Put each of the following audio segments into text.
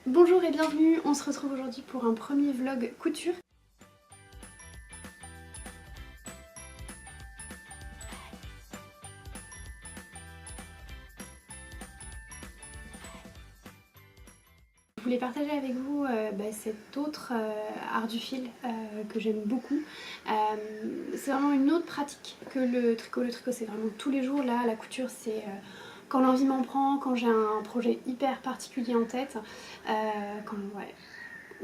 Bonjour et bienvenue, on se retrouve aujourd'hui pour un premier vlog couture. Je voulais partager avec vous cet autre art du fil que j'aime beaucoup. C'est vraiment une autre pratique que le tricot. Le tricot c'est vraiment tous les jours, là la couture c'est quand l'envie m'en prend, quand j'ai un projet hyper particulier en tête,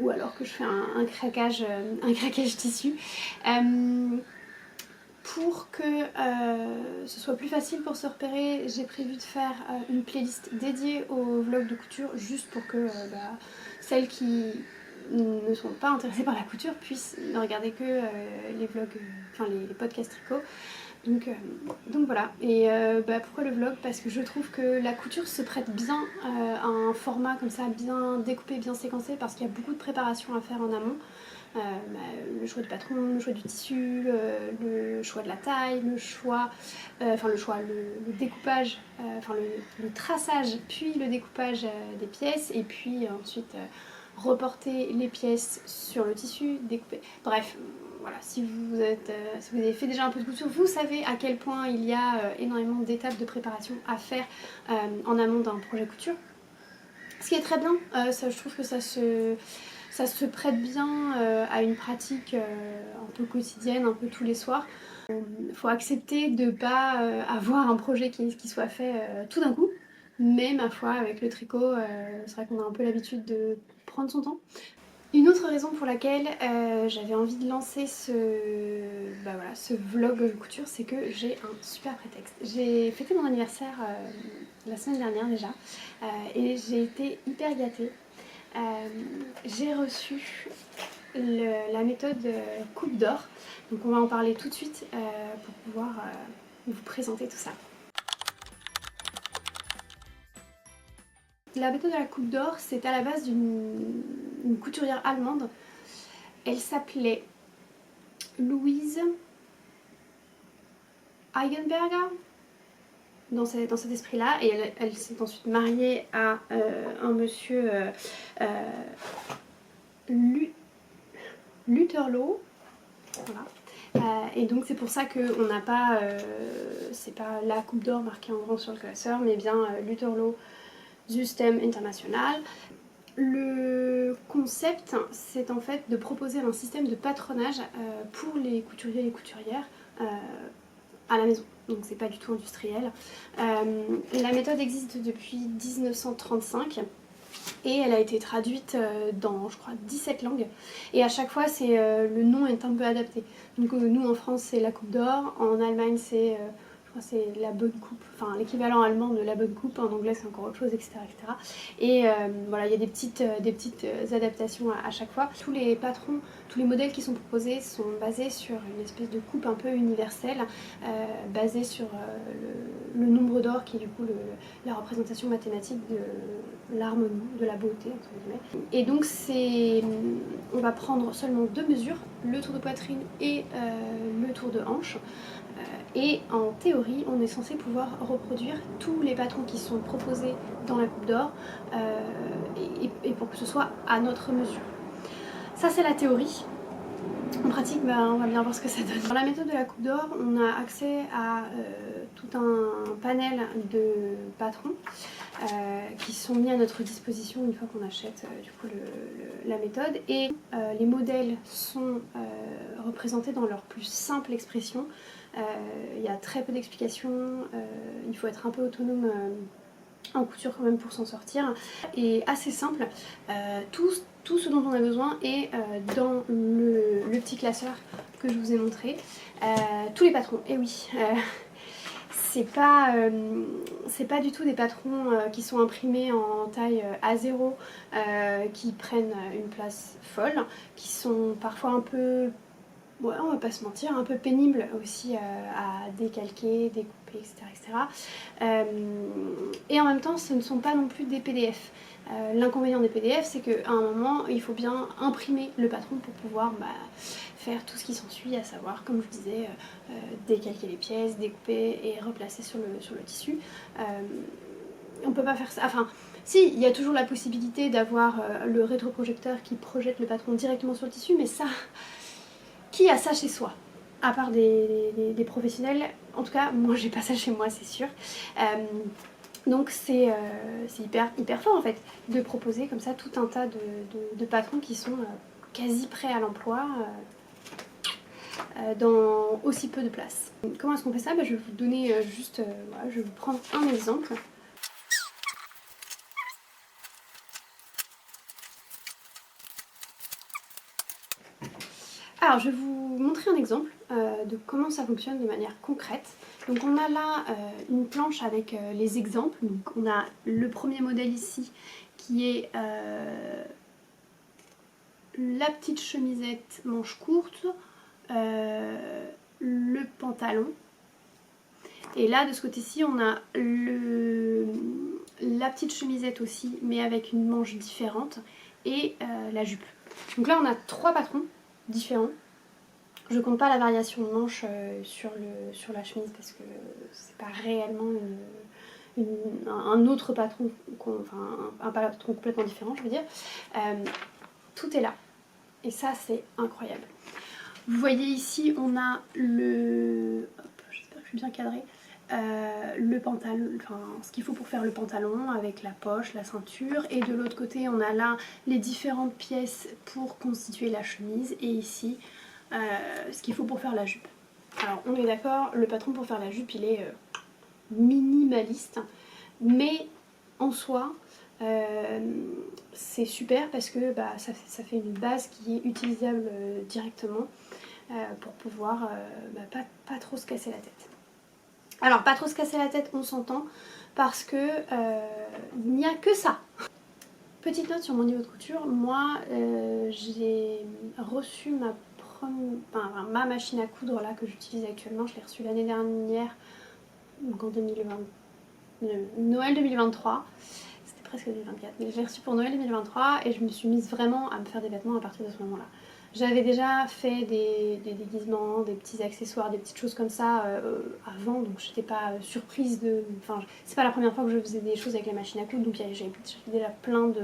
ou alors que je fais un craquage tissu. Pour que ce soit plus facile pour se repérer, j'ai prévu de faire une playlist dédiée aux vlogs de couture, juste pour que celles qui ne sont pas intéressées par la couture puissent ne regarder que les vlogs, les podcasts tricot. Donc voilà. Et pourquoi le vlog? Parce que je trouve que la couture se prête bien à un format comme ça, bien découpé, bien séquencé, parce qu'il y a beaucoup de préparation à faire en amont. Le choix du patron, le choix du tissu, le choix de la taille, le découpage, le traçage, puis le découpage des pièces, et puis ensuite reporter les pièces sur le tissu, découper. Bref, voilà, si vous avez fait déjà un peu de couture, vous savez à quel point il y a énormément d'étapes de préparation à faire en amont d'un projet couture. Ce qui est très bien, je trouve que ça se prête bien à une pratique un peu quotidienne, un peu tous les soirs. Il faut accepter de ne pas avoir un projet qui soit fait tout d'un coup, mais ma foi, avec le tricot, c'est vrai qu'on a un peu l'habitude de prendre son temps. Une autre raison pour laquelle j'avais envie de lancer ce vlog couture, c'est que j'ai un super prétexte. J'ai fêté mon anniversaire la semaine dernière déjà, et j'ai été hyper gâtée. J'ai reçu la méthode coupe d'or, donc on va en parler tout de suite pour pouvoir vous présenter tout ça. La méthode de la coupe d'or, c'est à la base d'une couturière allemande. Elle s'appelait Louise Eigenberger, dans cet esprit-là, et elle s'est ensuite mariée à un monsieur Lutherloh. Voilà. Et donc c'est pour ça qu'on n'a pas, c'est pas la coupe d'or marquée en grand sur le classeur, mais bien Lutherloh System International. Le concept, c'est en fait de proposer un système de patronage pour les couturiers et les couturières à la maison. Donc c'est pas du tout industriel. La méthode existe depuis 1935 et elle a été traduite dans, je crois, 17 langues. Et à chaque fois, le nom est un peu adapté. Donc nous en France, c'est la coupe d'or. En Allemagne, c'est la bonne coupe, enfin l'équivalent allemand de la bonne coupe, en anglais c'est encore autre chose, etc. Et voilà, il y a des petites adaptations à chaque fois. Tous les patrons, tous les modèles qui sont proposés sont basés sur une espèce de coupe un peu universelle, basée sur le nombre d'or qui est du coup la représentation mathématique de l'harmonie, de la beauté entre guillemets. Et donc on va prendre seulement deux mesures, le tour de poitrine et le tour de hanche. Et en théorie, on est censé pouvoir reproduire tous les patrons qui sont proposés dans la coupe d'or et pour que ce soit à notre mesure. Ça c'est la théorie. En pratique, on va bien voir ce que ça donne. Dans la méthode de la coupe d'or, on a accès à tout un panel de patrons qui sont mis à notre disposition une fois qu'on achète la méthode. Et les modèles sont représentés dans leur plus simple expression. Il y a très peu d'explications, il faut être un peu autonome en couture quand même pour s'en sortir. Et assez simple, tout ce dont on a besoin est dans le petit classeur que je vous ai montré. Tous les patrons, et oui, c'est pas du tout des patrons qui sont imprimés en taille A0, qui prennent une place folle, qui sont parfois un peu, ouais, on va pas se mentir, un peu pénible aussi à décalquer, découper, etc. Et en même temps, ce ne sont pas non plus des PDF. L'inconvénient des PDF, c'est qu'à un moment, il faut bien imprimer le patron pour pouvoir faire tout ce qui s'ensuit, à savoir, comme je disais, décalquer les pièces, découper et replacer sur le tissu. on peut pas faire ça, enfin si, il y a toujours la possibilité d'avoir le rétroprojecteur qui projette le patron directement sur le tissu, mais ça, qui a ça chez soi? À part des professionnels, en tout cas moi j'ai pas ça chez moi, c'est sûr. Donc c'est hyper fort en fait de proposer comme ça tout un tas de patrons qui sont quasi prêts à l'emploi dans aussi peu de place. Comment est-ce qu'on fait ça? Je vais vous donner juste, voilà, je vais vous prendre un exemple. Alors je vais vous montrer un exemple de comment ça fonctionne de manière concrète. Donc on a là une planche avec les exemples. Donc on a le premier modèle ici qui est la petite chemisette manche courte, le pantalon. Et là de ce côté-ci on a la petite chemisette aussi mais avec une manche différente et la jupe. Donc là on a 3 patrons différents. Je compte pas la variation de manche sur la chemise parce que c'est pas réellement un autre patron, enfin un patron complètement différent je veux dire. Tout est là et ça c'est incroyable. Vous voyez ici on a j'espère que je suis bien cadrée, le pantalon, enfin ce qu'il faut pour faire le pantalon avec la poche, la ceinture, et de l'autre côté on a là les différentes pièces pour constituer la chemise et ici ce qu'il faut pour faire la jupe. Alors on est d'accord, le patron pour faire la jupe il est minimaliste, mais en soi c'est super parce que ça fait une base qui est utilisable directement pour pouvoir pas trop se casser la tête. Alors pas trop se casser la tête, on s'entend, parce que il n'y a que ça. Petite note sur mon niveau de couture, moi j'ai reçu ma machine à coudre là que j'utilise actuellement, je l'ai reçue l'année dernière, donc en 2020, Noël 2023, c'était presque 2024, mais je l'ai reçue pour Noël 2023 et je me suis mise vraiment à me faire des vêtements à partir de ce moment-là. J'avais déjà fait des déguisements, des petits accessoires, des petites choses comme ça avant, donc j'étais pas surprise de... Enfin, c'est pas la première fois que je faisais des choses avec la machine à coudre, donc j'avais déjà plein de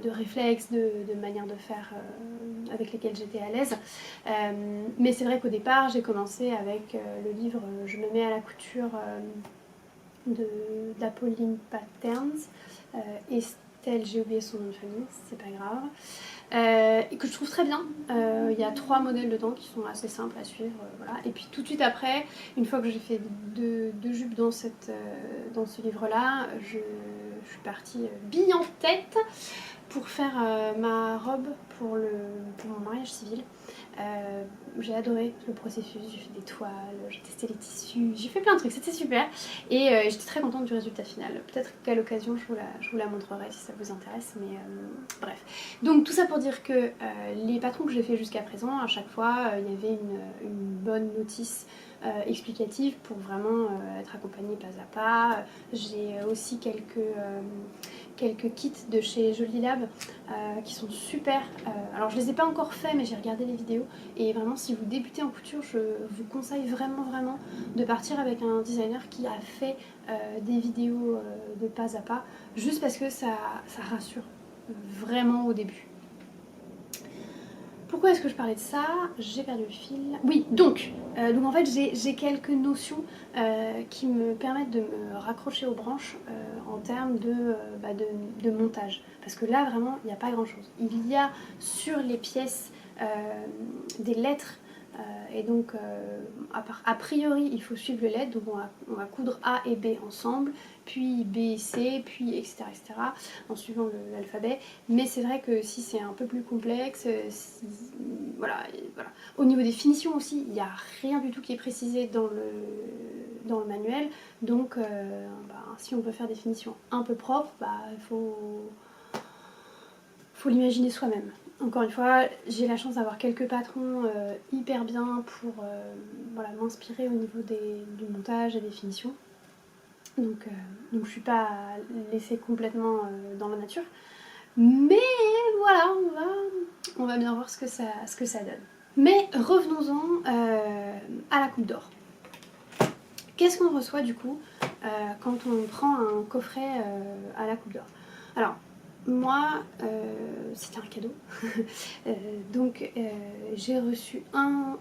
réflexes, de manières de faire avec lesquelles j'étais à l'aise. Mais c'est vrai qu'au départ, j'ai commencé avec le livre Je me mets à la couture d'Apolline Patterns, Estelle, j'ai oublié son nom de famille, c'est pas grave. Et que je trouve très bien. Il y a 3 modèles dedans qui sont assez simples à suivre, voilà. Et puis tout de suite après, une fois que j'ai fait deux jupes dans ce livre là, je suis partie bille en tête pour faire ma robe pour mon mariage civil. J'ai adoré le processus, j'ai fait des toiles, j'ai testé les tissus, j'ai fait plein de trucs, c'était super et j'étais très contente du résultat final. Peut-être qu'à l'occasion je vous la montrerai si ça vous intéresse, mais bref. Donc tout ça pour dire que les patrons que j'ai fait jusqu'à présent, à chaque fois il y avait une bonne notice explicative pour vraiment être accompagnée pas à pas. J'ai aussi quelques kits de chez Jolie Lab qui sont super. Alors je les ai pas encore fait mais j'ai regardé les vidéos et vraiment si vous débutez en couture je vous conseille vraiment de partir avec un designer qui a fait des vidéos de pas à pas, juste parce que ça rassure vraiment au début. Pourquoi est-ce que je parlais de ça? J'ai perdu le fil. Oui, donc en fait j'ai quelques notions qui me permettent de me raccrocher aux branches en termes de montage. Parce que là vraiment il n'y a pas grand chose. Il y a sur les pièces des lettres et donc a priori il faut suivre le LED, donc on va coudre A et B ensemble, puis B et C, puis etc. en suivant l'alphabet. Mais c'est vrai que si c'est un peu plus complexe, voilà. Au niveau des finitions aussi, il n'y a rien du tout qui est précisé dans le manuel, donc si on veut faire des finitions un peu propres, il faut l'imaginer soi-même. Encore une fois, j'ai la chance d'avoir quelques patrons hyper bien pour m'inspirer au niveau du montage et des finitions. Donc je ne suis pas laissée complètement dans la nature. Mais voilà, on va bien voir ce que ça donne. Mais revenons-en à la coupe d'or. Qu'est-ce qu'on reçoit du coup quand on prend un coffret à la Coupe d'Or? Alors moi c'était un cadeau donc j'ai reçu un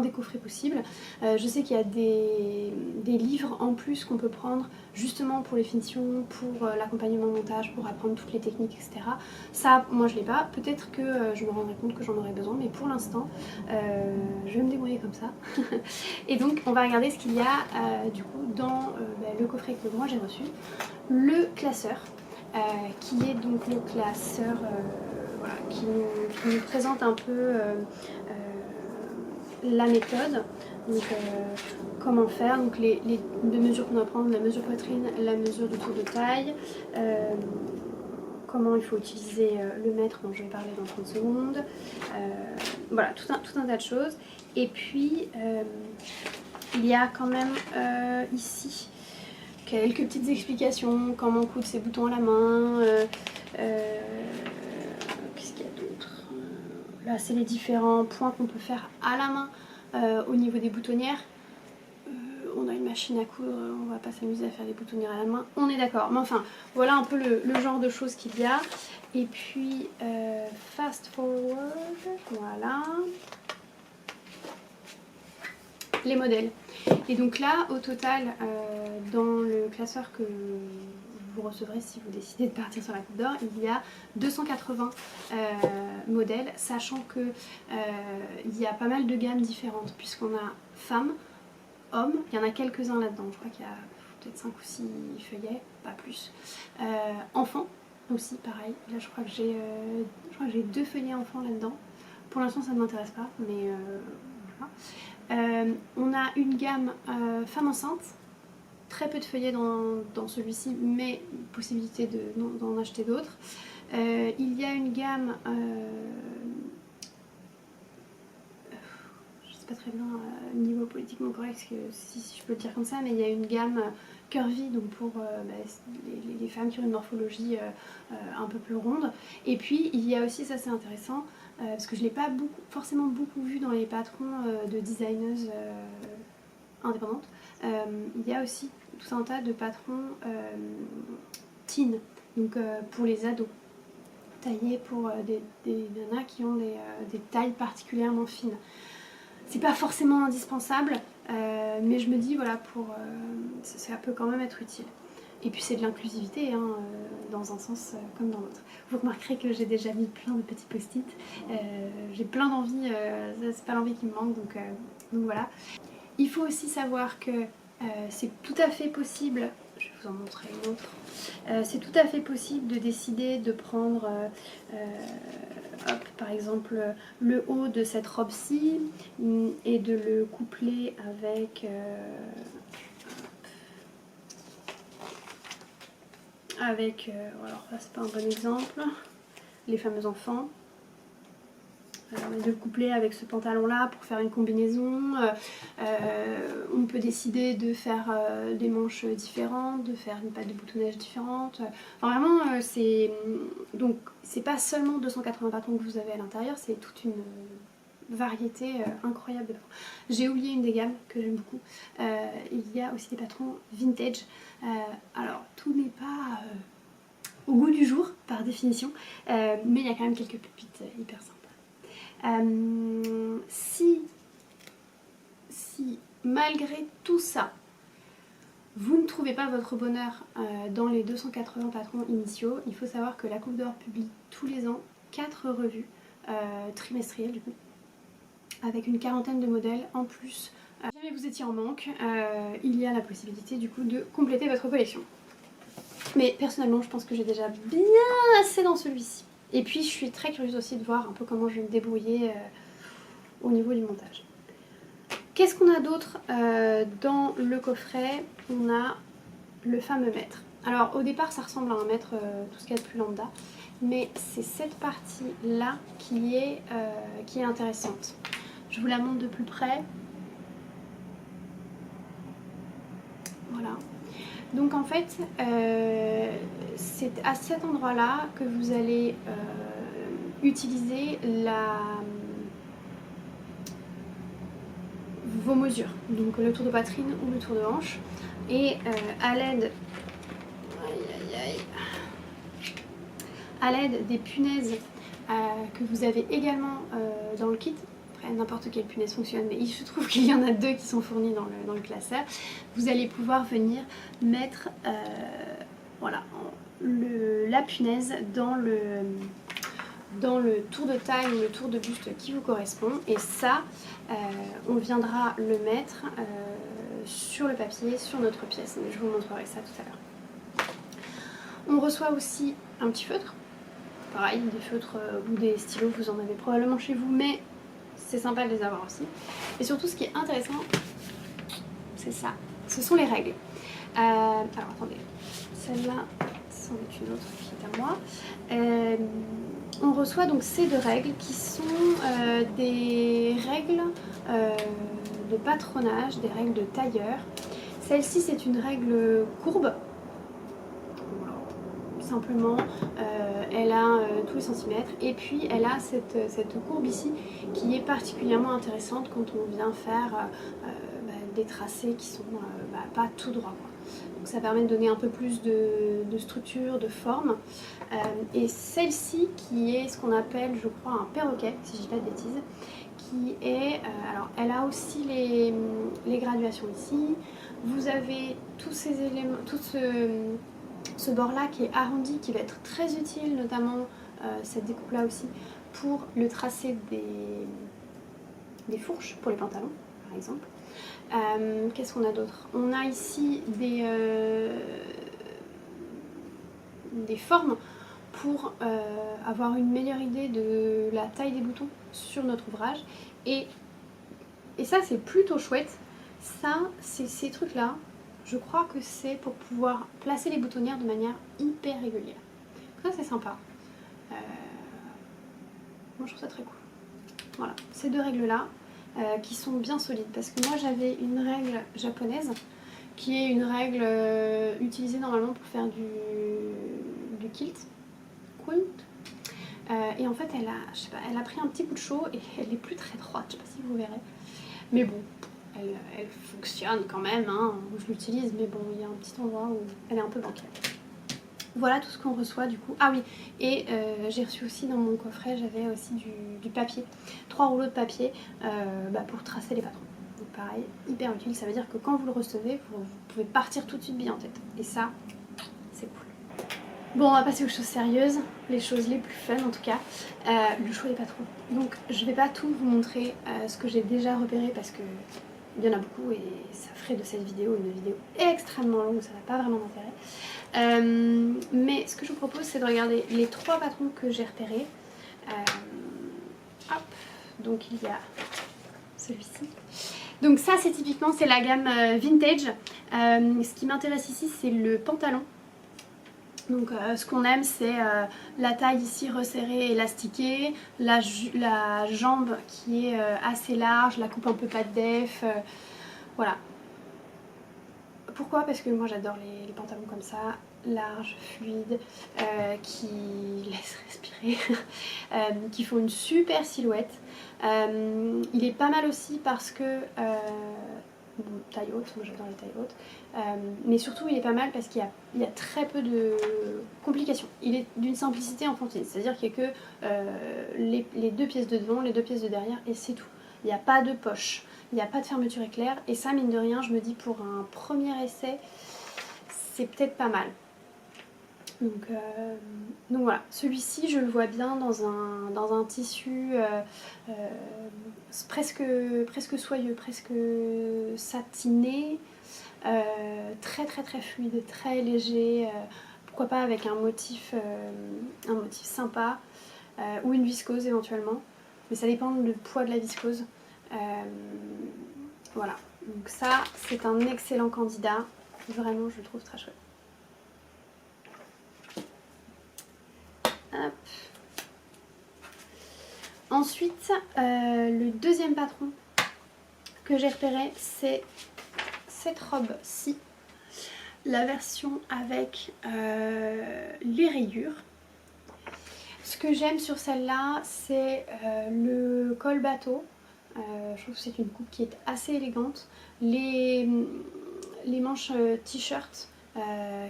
des coffrets possibles. Je sais qu'il y a des livres en plus qu'on peut prendre justement pour les finitions, pour l'accompagnement montage, pour apprendre toutes les techniques, etc. Ça moi je l'ai pas, peut-être que je me rendrai compte que j'en aurai besoin, mais pour l'instant je vais me débrouiller comme ça. Et donc on va regarder ce qu'il y a du coup dans le coffret que moi j'ai reçu, le classeur. Qui est donc le classeur voilà, qui nous présente un peu la méthode, donc comment faire, donc les mesures qu'on doit prendre, la mesure poitrine, la mesure du tour de taille, comment il faut utiliser le mètre dont je vais parler dans 30 secondes, voilà, tout un tas de choses. Et puis il y a quand même ici quelques petites explications, comment coudre ses boutons à la main, qu'est-ce qu'il y a d'autre? Là c'est les différents points qu'on peut faire à la main au niveau des boutonnières. On a une machine à coudre, on va pas s'amuser à faire des boutonnières à la main, on est d'accord. Mais enfin, voilà un peu le genre de choses qu'il y a. Et puis, fast forward, voilà. Les modèles. Et donc là, au total, dans le classeur que vous recevrez si vous décidez de partir sur la Coupe d'Or, il y a 280 modèles, sachant que il y a pas mal de gammes différentes, puisqu'on a femmes, hommes, il y en a quelques-uns là-dedans, je crois qu'il y a peut-être 5 ou 6 feuillets, pas plus. Enfants aussi, pareil, là je crois que j'ai 2 feuillets enfants là-dedans. Pour l'instant ça ne m'intéresse pas, mais voilà. On a une gamme femmes enceintes, très peu de feuillets dans celui-ci, mais possibilité d'en acheter d'autres. Il y a une gamme, je sais pas très bien niveau politiquement correct si je peux le dire comme ça, mais il y a une gamme curvy, donc pour les femmes qui ont une morphologie un peu plus ronde. Et puis il y a aussi, ça c'est intéressant, parce que je ne l'ai pas forcément beaucoup vu dans les patrons de designeuses indépendantes, il y a aussi tout un tas de patrons teen, donc pour les ados, taillés pour des nanas qui ont des tailles particulièrement fines. C'est pas forcément indispensable, mais je me dis voilà, ça peut quand même être utile. Et puis c'est de l'inclusivité, hein, dans un sens comme dans l'autre. Vous remarquerez que j'ai déjà mis plein de petits post-it. J'ai plein d'envie, c'est pas l'envie qui me manque, donc voilà. Il faut aussi savoir que c'est tout à fait possible, je vais vous en montrer une autre, c'est tout à fait possible de décider de prendre par exemple le haut de cette robe-ci et de le coupler avec alors là c'est pas un bon exemple, les fameux enfants. De le coupler avec ce pantalon là pour faire une combinaison. On peut décider de faire des manches différentes, de faire une patte de boutonnage différente. Enfin, vraiment c'est pas seulement 280 patrons que vous avez à l'intérieur, c'est toute une variété incroyable de patrons. J'ai oublié une des gammes que j'aime beaucoup, il y a aussi des patrons vintage. Alors tout n'est pas au goût du jour par définition, mais il y a quand même quelques pépites hyper sympas. Si malgré tout ça, vous ne trouvez pas votre bonheur dans les 280 patrons initiaux, il faut savoir que la Coupe d'Or publie tous les ans 4 revues trimestrielles du coup, avec une quarantaine de modèles en plus. Si jamais vous étiez en manque, il y a la possibilité du coup de compléter votre collection. Mais personnellement, je pense que j'ai déjà bien assez dans celui-ci. Et puis je suis très curieuse aussi de voir un peu comment je vais me débrouiller au niveau du montage. Qu'est-ce qu'on a d'autre dans le coffret? On a le fameux mètre. Alors au départ ça ressemble à un mètre, tout ce qu'il y a de plus lambda, mais c'est cette partie là qui est intéressante. Je vous la montre de plus près. Voilà. Donc en fait, c'est à cet endroit-là que vous allez utiliser vos mesures, donc le tour de poitrine ou le tour de hanche. Et à l'aide des punaises que vous avez également dans le kit, après n'importe quelle punaise fonctionne, mais je trouve qu'il y en a 2 qui sont fournis dans le classeur, vous allez pouvoir venir mettre voilà, la punaise dans le tour de taille ou le tour de buste qui vous correspond, et ça on viendra le mettre sur le papier, sur notre pièce, mais je vous montrerai ça tout à l'heure. On reçoit aussi un petit feutre, pareil, des feutres ou des stylos, vous en avez probablement chez vous, mais c'est sympa de les avoir aussi. Et surtout ce qui est intéressant, c'est ça, ce sont les règles. Alors attendez, celle-là, c'en est une autre qui est à moi. On reçoit donc ces 2 règles qui sont des règles de patronage, des règles de tailleur. Celle-ci c'est une règle courbe, voilà. Simplement elle a tous les centimètres, et puis elle a cette courbe ici qui est particulièrement intéressante quand on vient faire des tracés qui sont pas tout droit, quoi. Donc ça permet de donner un peu plus de structure, de forme. Et celle-ci qui est ce qu'on appelle, je crois, un perroquet, si je dis pas de bêtises, qui est, alors elle a aussi les graduations ici. Vous avez tous ces éléments, tout ce bord là qui est arrondi, qui va être très utile, notamment cette découpe là aussi, pour le tracé des fourches pour les pantalons par exemple. Qu'est-ce qu'on a d'autre? On a ici des formes pour avoir une meilleure idée de la taille des boutons sur notre ouvrage, et ça c'est plutôt chouette. Ça, ces trucs là, je crois que c'est pour pouvoir placer les boutonnières de manière hyper régulière. Ça c'est sympa. Moi je trouve ça très cool. Voilà, ces 2 règles là qui sont bien solides, parce que moi j'avais une règle japonaise qui est une règle utilisée normalement pour faire du quilt. Et en fait je sais pas, elle a pris un petit coup de chaud et elle est plus très droite, je sais pas si vous verrez, mais bon, elle fonctionne quand même, hein, je l'utilise, mais bon, il y a un petit endroit où elle est un peu bancaire. Voilà tout ce qu'on reçoit du coup. Ah oui, et j'ai reçu aussi dans mon coffret, j'avais aussi du papier, 3 rouleaux de papier pour tracer les patrons. Donc pareil, hyper utile, ça veut dire que quand vous le recevez, vous pouvez partir tout de suite bien en tête, et ça, c'est cool. Bon, on va passer aux choses sérieuses, les choses les plus fun en tout cas, le choix des patrons. Donc je vais pas tout vous montrer ce que j'ai déjà repéré, parce que il y en a beaucoup et ça ferait de cette vidéo une vidéo extrêmement longue, ça n'a pas vraiment d'intérêt. Mais ce que je vous propose, c'est de regarder les 3 patrons que j'ai repérés. Hop, donc il y a celui-ci. Donc ça c'est typiquement, c'est la gamme vintage. Ce qui m'intéresse ici, c'est le pantalon. Donc ce qu'on aime, c'est la taille ici resserrée, élastiquée, la jambe qui est assez large, la coupe un peu pas de def, voilà. Pourquoi? Parce que moi j'adore les pantalons comme ça, larges, fluides, qui laissent respirer, qui font une super silhouette. Il est pas mal aussi parce que bon, taille haute, moi j'adore les tailles hautes, mais surtout il est pas mal parce qu'il y a très peu de complications. Il est d'une simplicité enfantine, c'est-à-dire qu'il n'y a que les 2 pièces de devant, les 2 pièces de derrière, et c'est tout. Il n'y a pas de poche, il n'y a pas de fermeture éclair, et ça, mine de rien, je me dis pour un premier essai, c'est peut-être pas mal. Donc voilà, celui-ci je le vois bien dans un tissu presque soyeux, presque satiné, très très très fluide, très léger, pourquoi pas avec un motif sympa, ou une viscose éventuellement, mais ça dépend du poids de la viscose. Voilà, donc ça c'est un excellent candidat, vraiment je le trouve très chouette. Hop. Ensuite, le deuxième patron que j'ai repéré, c'est cette robe-ci, la version avec les rayures. Ce que j'aime sur celle-là, c'est le col bateau, Je trouve que c'est une coupe qui est assez élégante. Les manches t-shirt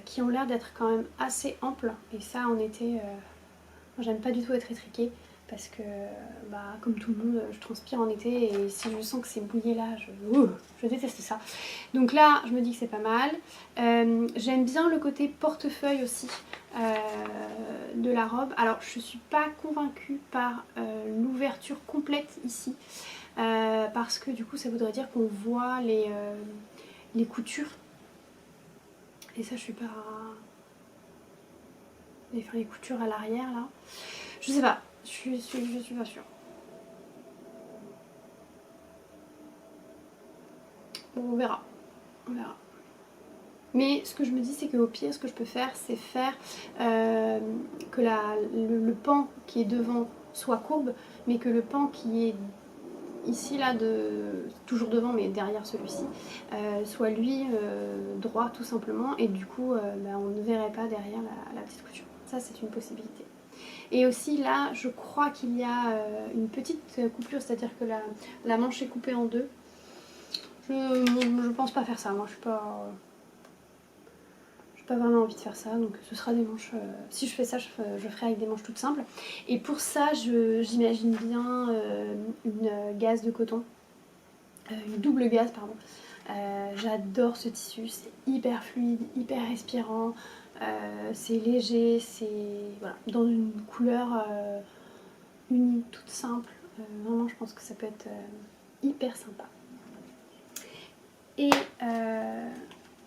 qui ont l'air d'être quand même assez amples. Et ça en été, moi j'aime pas du tout être étriquée. Parce que, bah, comme tout le monde, je transpire en été et si je sens que c'est mouillé là, je déteste ça. Donc là, je me dis que c'est pas mal. J'aime bien le côté portefeuille aussi de la robe. Alors, je suis pas convaincue par l'ouverture complète ici. Parce que du coup, ça voudrait dire qu'on voit les coutures. Et ça, je suis pas... les coutures à l'arrière là. Je sais pas. Je suis pas sûre. Bon, on verra. On verra. Mais ce que je me dis, c'est qu'au pire, ce que je peux faire, c'est faire que le pan qui est devant soit courbe, mais que le pan qui est ici, là, toujours devant, mais derrière celui-ci, soit lui droit, tout simplement. Et du coup, bah, on ne verrait pas derrière la petite couture. Ça, c'est une possibilité. Et aussi là, je crois qu'il y a une petite coupure, c'est-à-dire que la manche est coupée en deux. Je pense pas faire ça, moi je suis pas vraiment envie de faire ça, donc ce sera des manches, si je fais ça, je ferai avec des manches toutes simples. Et pour ça, j'imagine bien une gaze de coton, une double gaze, pardon. J'adore ce tissu, c'est hyper fluide, hyper respirant, c'est léger, c'est voilà, dans une couleur unique, toute simple. Vraiment, je pense que ça peut être hyper sympa. Et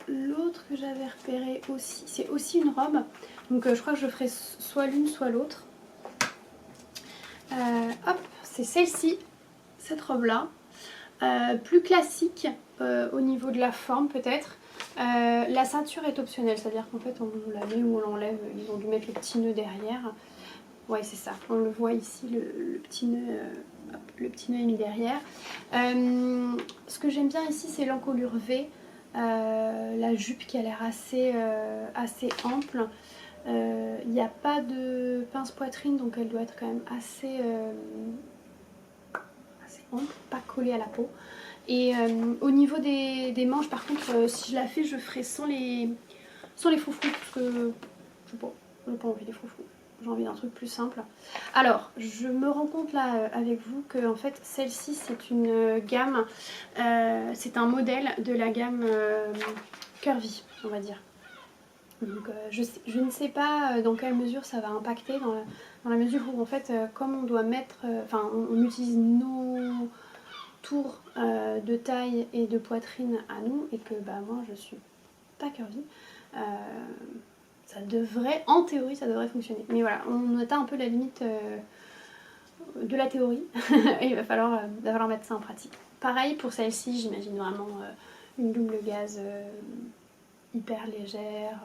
l'autre que j'avais repéré aussi, c'est aussi une robe. Donc je crois que je ferai soit l'une, soit l'autre. Hop, c'est celle-ci, cette robe-là. Plus classique au niveau de la forme peut-être. La ceinture est optionnelle, c'est-à-dire qu'en fait on la met ou on l'enlève. Ils ont dû mettre le petit nœud derrière. Ouais, c'est ça, on le voit ici, le petit nœud, le petit nœud est mis derrière. Ce que j'aime bien ici, c'est l'encolure V, la jupe qui a l'air assez ample. Il n'y a pas de pince poitrine, donc elle doit être quand même assez ample, pas collée à la peau. Et au niveau des manches, par contre, si je la fais, je ferai sans les froufrous, parce que je n'ai pas envie des froufrous. J'ai envie d'un truc plus simple. Alors, je me rends compte là avec vous que en fait celle-ci c'est une gamme, c'est un modèle de la gamme Curvy, on va dire. Donc je ne sais pas dans quelle mesure ça va impacter, dans la mesure où en fait comme on doit mettre, enfin on utilise nos tours de taille et de poitrine à nous et que bah moi je suis pas curvy. Ça devrait, en théorie, ça devrait fonctionner. Mais voilà, on atteint un peu la limite de la théorie et il va falloir mettre ça en pratique. Pareil pour celle-ci, j'imagine vraiment une double gaze hyper légère,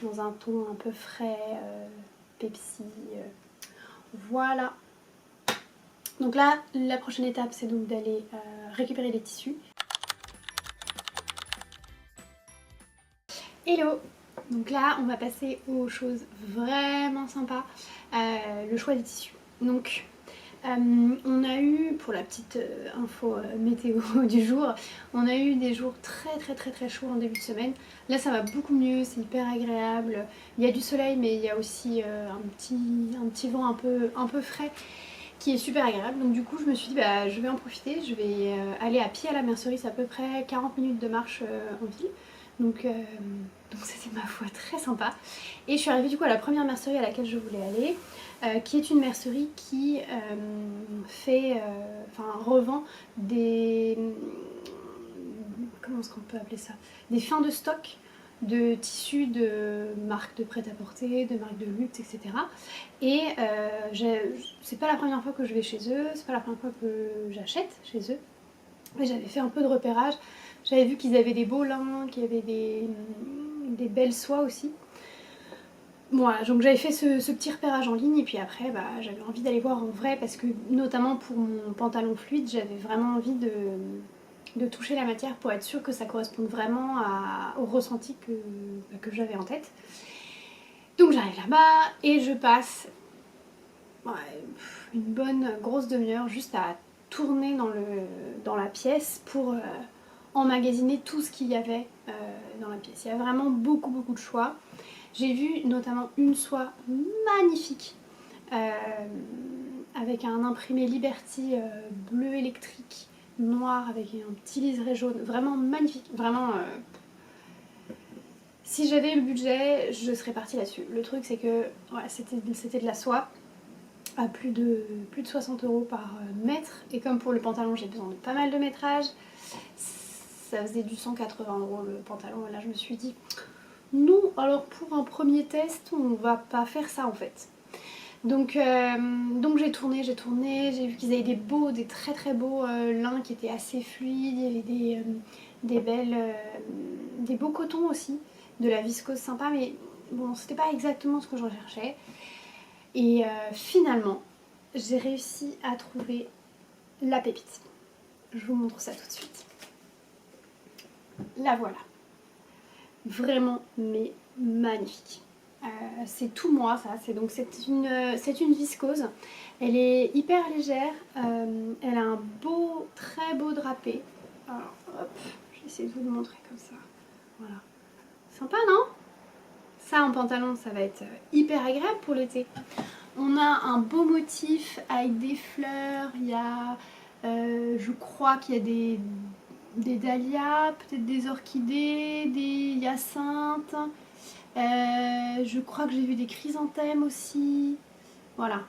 dans un ton un peu frais, Pepsi. Voilà. Donc là, la prochaine étape, c'est donc d'aller récupérer les tissus. Hello! Donc là, on va passer aux choses vraiment sympas, le choix des tissus. Donc, on a eu, pour la petite info météo du jour, on a eu des jours très chauds en début de semaine. Là, ça va beaucoup mieux, c'est hyper agréable. Il y a du soleil, mais il y a aussi un petit vent un peu frais qui est super agréable. Donc du coup, je me suis dit, bah, je vais en profiter, je vais aller à pied à la mercerie, c'est à peu près 40 minutes de marche en ville. Donc c'était ma foi très sympa. Et je suis arrivée du coup à la première mercerie à laquelle je voulais aller, qui est une mercerie qui revend des... comment est-ce qu'on peut appeler ça? Des fins de stock de tissus de marques de prêt-à-porter, de marques de luxe, etc. Et c'est pas la première fois que je vais chez eux, c'est pas la première fois que j'achète chez eux. Mais j'avais fait un peu de repérage. J'avais vu qu'ils avaient des beaux lins, qu'il y avait des belles soies aussi. Voilà, donc j'avais fait ce petit repérage en ligne et puis après bah, j'avais envie d'aller voir en vrai parce que notamment pour mon pantalon fluide, j'avais vraiment envie de toucher la matière pour être sûre que ça corresponde vraiment au ressenti que j'avais en tête. Donc j'arrive là-bas et je passe une bonne grosse demi-heure juste à tourner dans la pièce pour emmagasiner tout ce qu'il y avait dans la pièce. Il y a vraiment beaucoup de choix. J'ai vu notamment une soie magnifique avec un imprimé Liberty bleu électrique, noir avec un petit liseré jaune, vraiment magnifique, vraiment... Si j'avais le budget, je serais partie là-dessus. Le truc c'est que ouais, c'était de la soie à plus de 60 € par mètre, et comme pour le pantalon j'ai besoin de pas mal de métrage, ça faisait du 180 € le pantalon, et là je me suis dit non, alors pour un premier test on va pas faire ça en fait. Donc j'ai tourné, j'ai vu qu'ils avaient des très beaux lins qui étaient assez fluides, il y avait des beaux cotons aussi, de la viscose sympa, mais bon c'était pas exactement ce que je recherchais. Et finalement j'ai réussi à trouver la pépite. Je vous montre ça tout de suite. La voilà. Vraiment mais magnifique. C'est tout moi ça, c'est une viscose. Elle est hyper légère, elle a un très beau drapé. Alors hop, je vais essayer de vous le montrer comme ça. Voilà. Sympa non? Ça en pantalon ça va être hyper agréable pour l'été. On a un beau motif avec des fleurs, il y a je crois qu'il y a des dahlias, peut-être des orchidées, des hyacinthes. Je crois que j'ai vu des chrysanthèmes aussi. Voilà,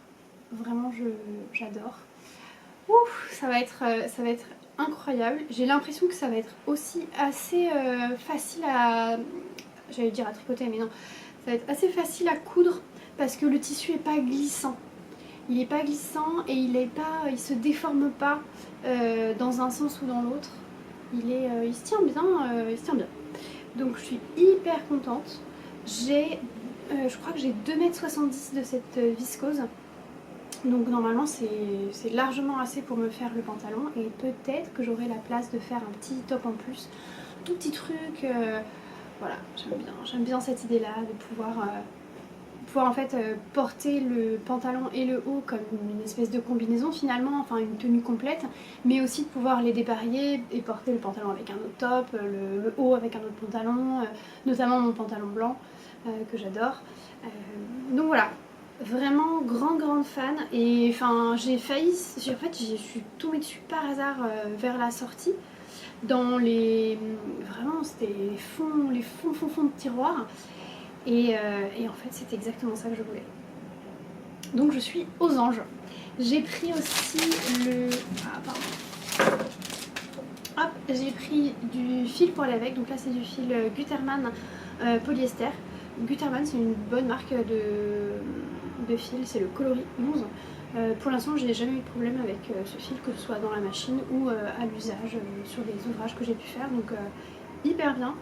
vraiment j'adore. Ouf, ça va être incroyable. J'ai l'impression que ça va être aussi assez facile à... J'allais dire à tricoter, mais non. Ça va être assez facile à coudre parce que le tissu est pas glissant. Il n'est pas glissant et il se déforme pas dans un sens ou dans l'autre. Il se tient bien, Donc je suis hyper contente. Je crois que j'ai 2,70 m de cette viscose. Donc normalement c'est largement assez pour me faire le pantalon, et peut-être que j'aurai la place de faire un petit top en plus. Tout petit truc, voilà, j'aime bien cette idée là de pouvoir en fait porter le pantalon et le haut comme une espèce de combinaison finalement, enfin une tenue complète, mais aussi de pouvoir les dépareiller et porter le pantalon avec un autre top, le haut avec un autre pantalon, notamment mon pantalon blanc que j'adore. Donc voilà, vraiment grande fan, et enfin j'ai failli, en fait je suis tombée dessus par hasard vers la sortie, dans vraiment c'était les fonds de tiroir. Et en fait c'était exactement ça que je voulais. Donc je suis aux anges. J'ai pris aussi j'ai pris du fil pour aller avec. Donc là c'est du fil Gutermann polyester. Gutermann c'est une bonne marque de fil, c'est le coloris 11. Pour l'instant j'ai jamais eu de problème avec ce fil, que ce soit dans la machine ou à l'usage sur les ouvrages que j'ai pu faire. Donc hyper bien.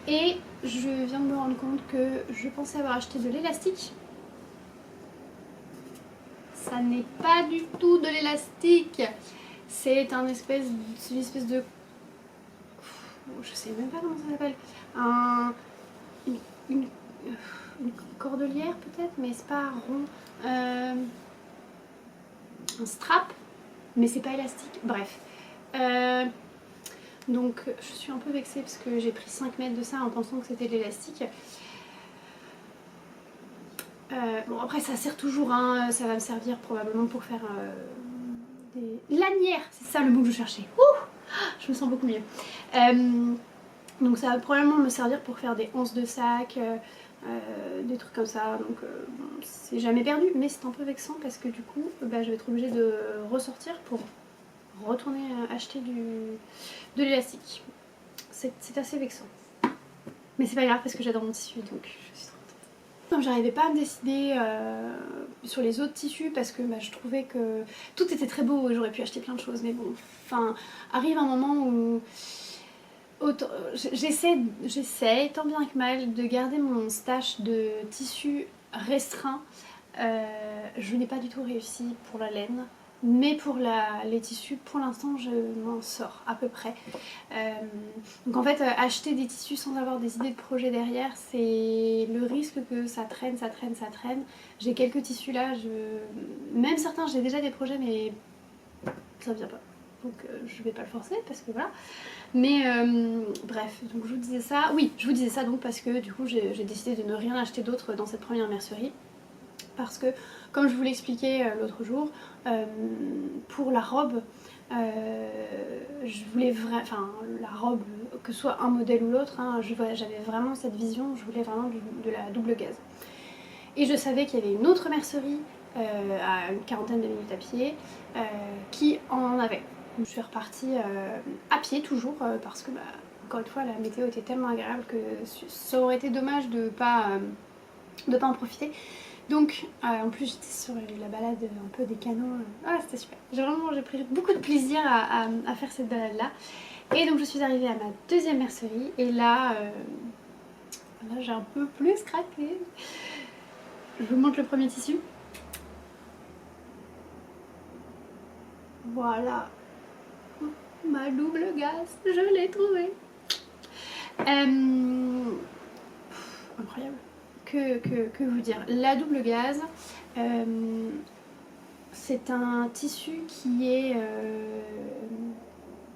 Et je viens de me rendre compte que je pensais avoir acheté de l'élastique. Ça n'est pas du tout de l'élastique. C'est une espèce de... Je sais même pas comment ça s'appelle. Une cordelière peut-être, mais c'est pas rond. Un strap, mais c'est pas élastique. Bref. Donc je suis un peu vexée parce que j'ai pris 5 mètres de ça en pensant que c'était de l'élastique. Bon après ça sert toujours, hein, ça va me servir probablement pour faire des lanières, c'est ça le mot que je cherchais. Je me sens beaucoup mieux. Donc ça va probablement me servir pour faire des anses de sac, des trucs comme ça. Donc bon, c'est jamais perdu, mais c'est un peu vexant parce que du coup je vais être obligée de ressortir pour retourner acheter de l'élastique. C'est assez vexant. Mais c'est pas grave parce que j'adore mon tissu, donc je suis trop contente. Comme j'arrivais pas à me décider sur les autres tissus parce que je trouvais que tout était très beau et j'aurais pu acheter plein de choses, mais bon, enfin, arrive un moment où j'essaie tant bien que mal de garder mon stash de tissu restreint. Je n'ai pas du tout réussi pour la laine. Mais pour les tissus, pour l'instant, je m'en sors à peu près. Donc en fait, acheter des tissus sans avoir des idées de projet derrière, c'est le risque que ça traîne. J'ai quelques tissus là, même certains, j'ai déjà des projets, mais ça vient pas. Donc je vais pas le forcer parce que voilà. Mais bref, donc je vous disais ça. Oui, je vous disais ça donc parce que du coup j'ai décidé de ne rien acheter d'autre dans cette première mercerie. Parce que, comme je vous l'expliquais l'autre jour, pour la robe, je voulais vraiment, enfin la robe, que ce soit un modèle ou l'autre, hein, j'avais vraiment cette vision, je voulais vraiment de la double gaze. Et je savais qu'il y avait une autre mercerie à une quarantaine de minutes à pied qui en avait. Donc je suis repartie à pied toujours parce que, bah, encore une fois, la météo était tellement agréable que ça aurait été dommage de pas en profiter. Donc en plus j'étais sur la balade un peu des canaux, ah c'était super. J'ai pris beaucoup de plaisir à faire cette balade là. Et donc je suis arrivée à ma deuxième mercerie et là j'ai un peu plus craqué. Je vous montre le premier tissu. Voilà, ma double gaze, je l'ai trouvée. Incroyable. Que vous dire, la double gaze, c'est un tissu qui est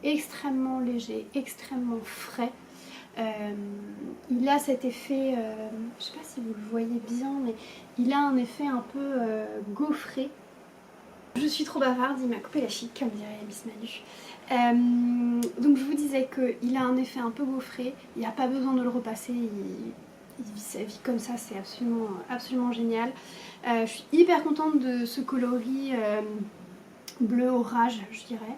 extrêmement léger, extrêmement frais. Il a cet effet, je sais pas si vous le voyez bien, mais il a un effet un peu gaufré. Je suis trop bavarde, il m'a coupé la chic, comme dirait Miss Manu. Donc je vous disais qu'il a un effet un peu gaufré, il n'y a pas besoin de le repasser, il vit sa vie comme ça, c'est absolument génial. Je suis hyper contente de ce coloris bleu orage, je dirais,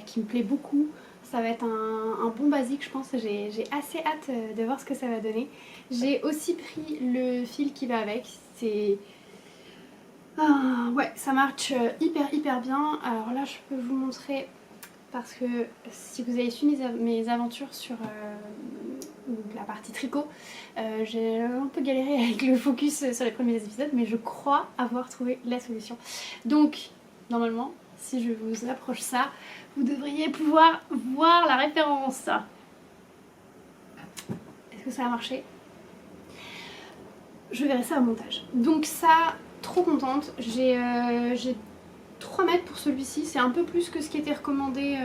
qui me plaît beaucoup. Ça va être un bon basique, je pense. J'ai assez hâte de voir ce que ça va donner. J'ai aussi pris le fil qui va avec. C'est... ouais, ça marche hyper bien. Alors là, je peux vous montrer, parce que si vous avez suivi mes aventures sur la partie tricot, j'ai un peu galéré avec le focus sur les premiers épisodes, mais je crois avoir trouvé la solution. Donc, normalement, si je vous approche ça, vous devriez pouvoir voir la référence. Est-ce que ça a marché? Je verrai ça au montage. Donc ça, trop contente. J'ai 3 mètres pour celui-ci. C'est un peu plus que ce qui était recommandé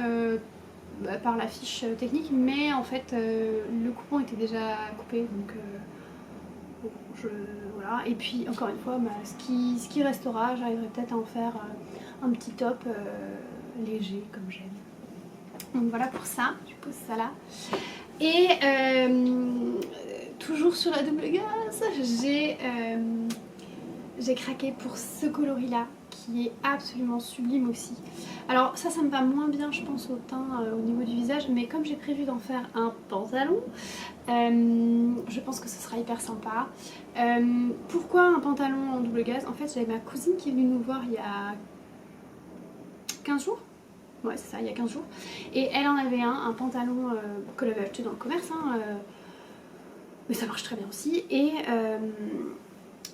par la fiche technique, mais en fait le coupon était déjà coupé, donc bon, voilà. Et puis encore une fois, bah, ce qui restera, j'arriverai peut-être à en faire un petit top léger comme j'aime. Donc voilà pour ça, je pose ça là. Et toujours sur la double gaze, j'ai craqué pour ce coloris là qui est absolument sublime aussi. Alors ça me va moins bien je pense au teint au niveau du visage, mais comme j'ai prévu d'en faire un pantalon, je pense que ce sera hyper sympa. Pourquoi un pantalon en double gaze? En fait j'avais ma cousine qui est venue nous voir il y a 15 jours. Ouais c'est ça, il y a 15 jours. Et elle en avait un pantalon que l'avait acheté dans le commerce, hein, mais ça marche très bien aussi. Et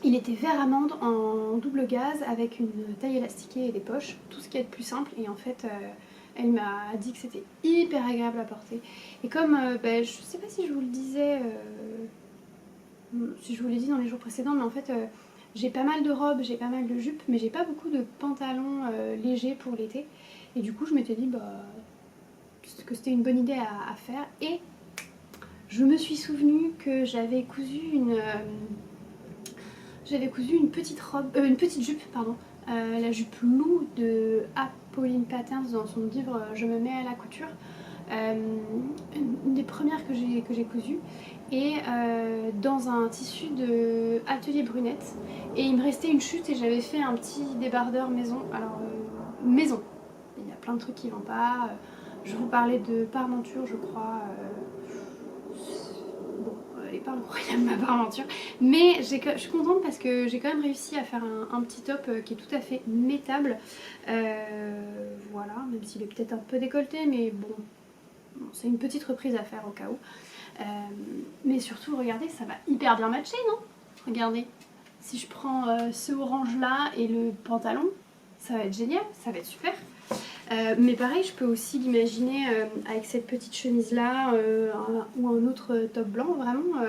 il était vert amande en double gaze avec une taille élastiquée et des poches, tout ce qui est de plus simple. Et en fait elle m'a dit que c'était hyper agréable à porter. Et comme je sais pas si je vous le disais, si je vous l'ai dit dans les jours précédents, mais en fait j'ai pas mal de robes, j'ai pas mal de jupes, mais j'ai pas beaucoup de pantalons légers pour l'été. Et du coup je m'étais dit que c'était une bonne idée à faire. Et je me suis souvenue que j'avais cousu une petite robe, une petite jupe, pardon, la jupe Lou de Apolline Patterns dans son livre Je me mets à la couture, une des premières que j'ai cousues, et dans un tissu de Atelier Brunette. Et il me restait une chute et j'avais fait un petit débardeur maison. Alors maison, il y a plein de trucs qui vont pas. Je vous parlais de parmenture, je crois. Elle est pas incroyable ma parmenture, mais je suis contente parce que j'ai quand même réussi à faire un petit top qui est tout à fait mettable. Voilà, même s'il est peut-être un peu décolleté, mais bon, c'est une petite reprise à faire au cas où. Mais surtout, regardez, ça va hyper bien matcher, non? Regardez, si je prends ce orange là et le pantalon, ça va être génial, ça va être super. Mais pareil, je peux aussi l'imaginer avec cette petite chemise là ou un autre top blanc, vraiment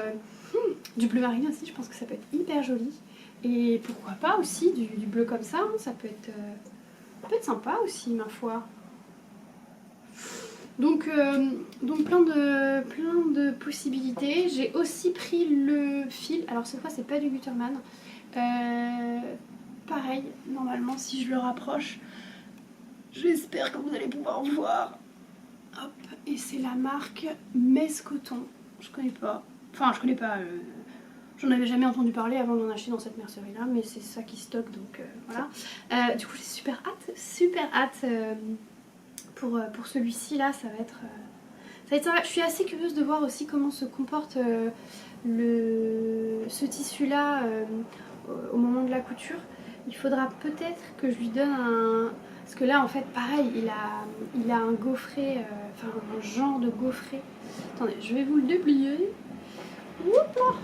du bleu marine aussi. Je pense que ça peut être hyper joli, et pourquoi pas aussi du bleu comme ça, hein, ça peut être peut être sympa aussi, ma foi. Donc plein de possibilités. J'ai aussi pris le fil. Alors cette fois, c'est pas du Gutermann. Pareil, normalement, si je le rapproche, j'espère que vous allez pouvoir voir. Hop, et c'est la marque Metz Coton. Je connais pas. Enfin, je connais pas. J'en avais jamais entendu parler avant d'en acheter dans cette mercerie là, mais c'est ça qui stocke, donc voilà. Du coup, j'ai super hâte pour celui-ci là. Ça va être sympa. Je suis assez curieuse de voir aussi comment se comporte ce tissu là au moment de la couture. Il faudra peut-être que je lui donne un... Parce que là, en fait, pareil, il a un gaufret, enfin un genre de gaufret. Attendez, je vais vous le déplier. Oups là,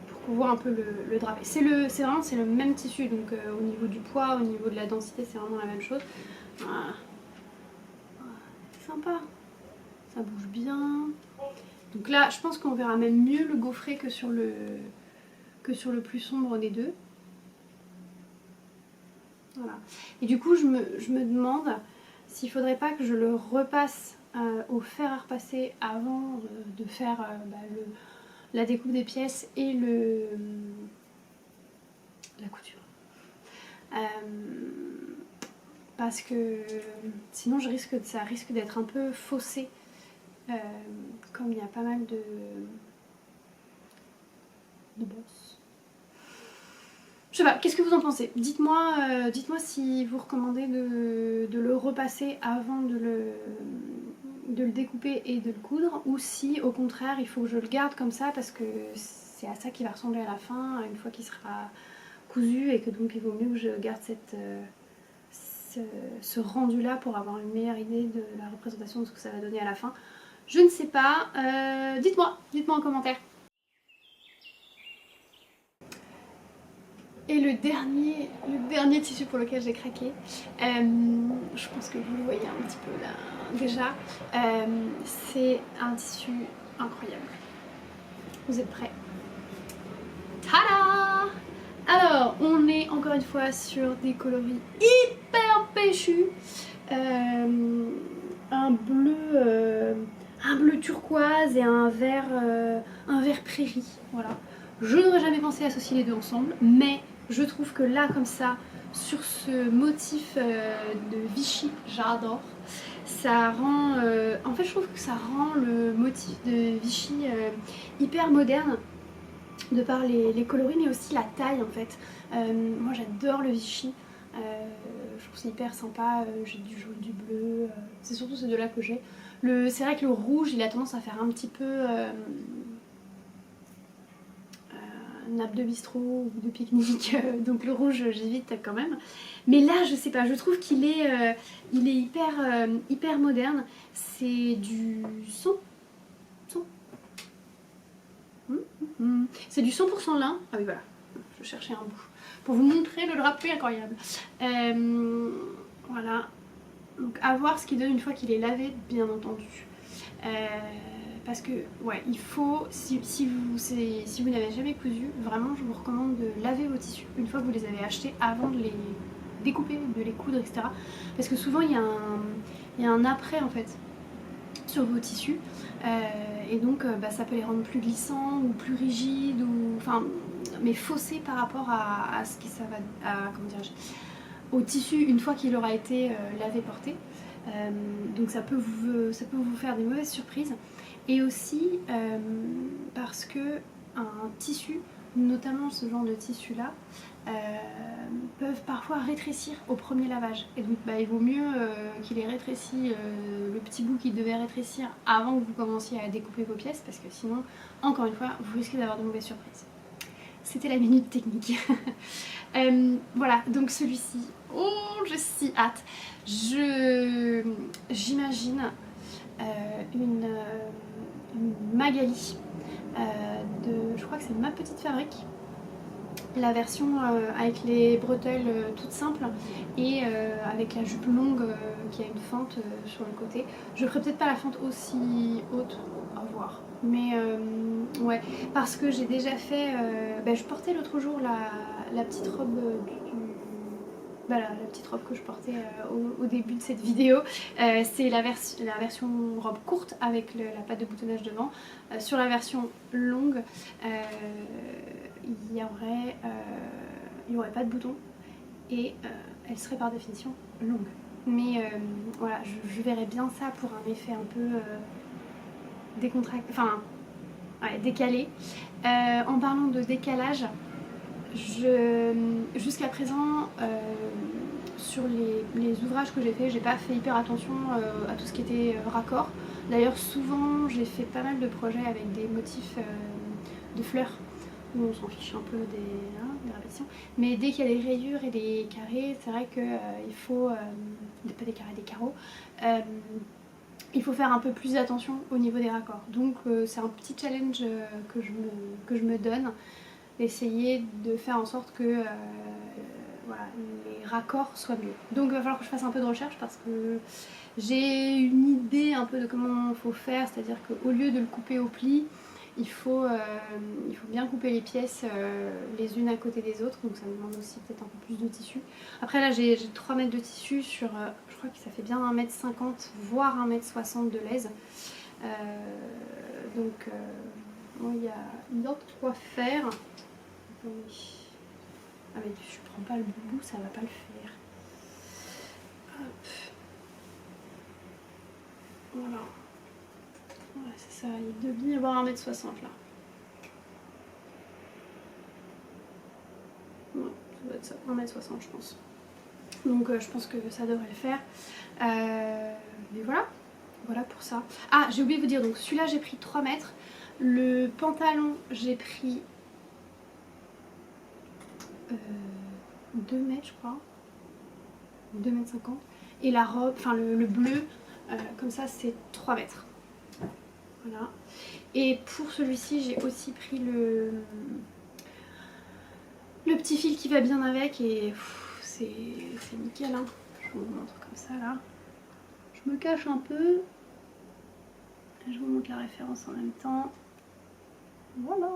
pour qu'on voit un peu le drapé. C'est le même tissu, donc au niveau du poids, au niveau de la densité, c'est vraiment la même chose. Voilà. C'est sympa. Ça bouge bien. Donc là, je pense qu'on verra même mieux le gaufret que sur le plus sombre des deux. Voilà. Et du coup, je me demande s'il faudrait pas que je le repasse au fer à repasser avant de faire la découpe des pièces et la couture. Parce que sinon ça risque d'être un peu faussé, comme il y a pas mal de bosses. Je sais pas, qu'est-ce que vous en pensez? Dites-moi si vous recommandez de le repasser avant de le découper et de le coudre, ou si au contraire il faut que je le garde comme ça parce que c'est à ça qu'il va ressembler à la fin, une fois qu'il sera cousu, et que donc il vaut mieux que je garde ce rendu là pour avoir une meilleure idée de la représentation de ce que ça va donner à la fin. Je ne sais pas, dites-moi en commentaire. Et le dernier tissu pour lequel j'ai craqué, je pense que vous le voyez un petit peu là déjà, c'est un tissu incroyable. Vous êtes prêts? Tada! Alors, on est encore une fois sur des coloris hyper péchus. Un bleu turquoise et un vert prairie, voilà. Je n'aurais jamais pensé associer les deux ensemble, mais je trouve que là, comme ça, sur ce motif de Vichy, j'adore. Ça rend... en fait, je trouve que ça rend le motif de Vichy hyper moderne, de par les coloris, mais aussi la taille, en fait. Moi, j'adore le Vichy. Je trouve c'est hyper sympa. J'ai du jaune, du bleu. C'est surtout ces deux-là que j'ai. C'est vrai que le rouge, il a tendance à faire un petit peu... nappe de bistrot ou de pique-nique, donc le rouge j'évite quand même, mais là je sais pas, je trouve qu'il est, hyper moderne. C'est du 100%, c'est du 100% lin. Ah oui, voilà, je cherchais un bout pour vous montrer le drapé incroyable. Voilà, donc à voir ce qu'il donne une fois qu'il est lavé, bien entendu. Parce que, ouais, il faut, si vous n'avez jamais cousu, vraiment je vous recommande de laver vos tissus une fois que vous les avez achetés avant de les découper, de les coudre, etc. Parce que souvent il y a un après en fait sur vos tissus, et donc ça peut les rendre plus glissants ou plus rigides, ou enfin, mais faussés par rapport à ce qui ça va, comment dirais-je, au tissu une fois qu'il aura été lavé, porté. Donc ça peut vous faire des mauvaises surprises. Et aussi parce que un tissu, notamment ce genre de tissu là, peuvent parfois rétrécir au premier lavage. Et donc il vaut mieux qu'il ait rétréci le petit bout qui devait rétrécir avant que vous commenciez à découper vos pièces, parce que sinon, encore une fois, vous risquez d'avoir de mauvaises surprises. C'était la minute technique. Voilà, donc celui-ci, oh, j'ai si hâte. J'imagine une Magali je crois que c'est Ma Petite Fabrique, la version avec les bretelles toutes simples et avec la jupe longue qui a une fente sur le côté. Je ferai peut-être pas la fente aussi haute, à voir. Mais ouais, parce que j'ai déjà fait... je portais l'autre jour la petite robe la petite robe que je portais au début de cette vidéo. C'est la version robe courte avec la patte de boutonnage devant. Sur la version longue, il y aurait pas de bouton et elle serait par définition longue. Mais voilà, je verrais bien ça pour un effet un peu décontracté, enfin ouais, décalé. En parlant de décalage, jusqu'à présent, sur les ouvrages que j'ai fait, j'ai pas fait hyper attention à tout ce qui était raccord. D'ailleurs, souvent, j'ai fait pas mal de projets avec des motifs de fleurs où on s'en fiche un peu des répétitions. Mais dès qu'il y a des rayures et des carrés, c'est vrai qu'il faut, pas des carrés, des carreaux, il faut faire un peu plus attention au niveau des raccords. Donc c'est un petit challenge que je me donne, d'essayer de faire en sorte que voilà, les raccords soient mieux. Donc il va falloir que je fasse un peu de recherche parce que j'ai une idée un peu de comment il faut faire, c'est-à-dire qu'au lieu de le couper au pli, il faut bien couper les pièces les unes à côté des autres, donc ça me demande aussi peut-être un peu plus de tissu. Après là j'ai 3 mètres de tissu sur, je crois que ça fait bien 1,50 m voire 1,60 m de laise. Donc bon, il y a de quoi faire. Oui. Ah mais je prends pas le bout, ça va pas le faire. Hop. Voilà. Ouais, c'est ça, il devait y avoir 1,60 m là. Ouais, ça doit être ça, 1,60 m je pense. Donc je pense que ça devrait le faire. Mais voilà pour ça. Ah, j'ai oublié de vous dire, donc celui-là j'ai pris 3 mètres. Le pantalon j'ai pris 2 mètres je crois. 2,50 m. Et la robe, enfin le bleu, comme ça c'est 3 mètres. Voilà. Et pour celui-ci j'ai aussi pris le petit fil qui va bien avec et c'est nickel hein. Je vous montre comme ça là. Je me cache un peu. Je vous montre la référence en même temps. Voilà.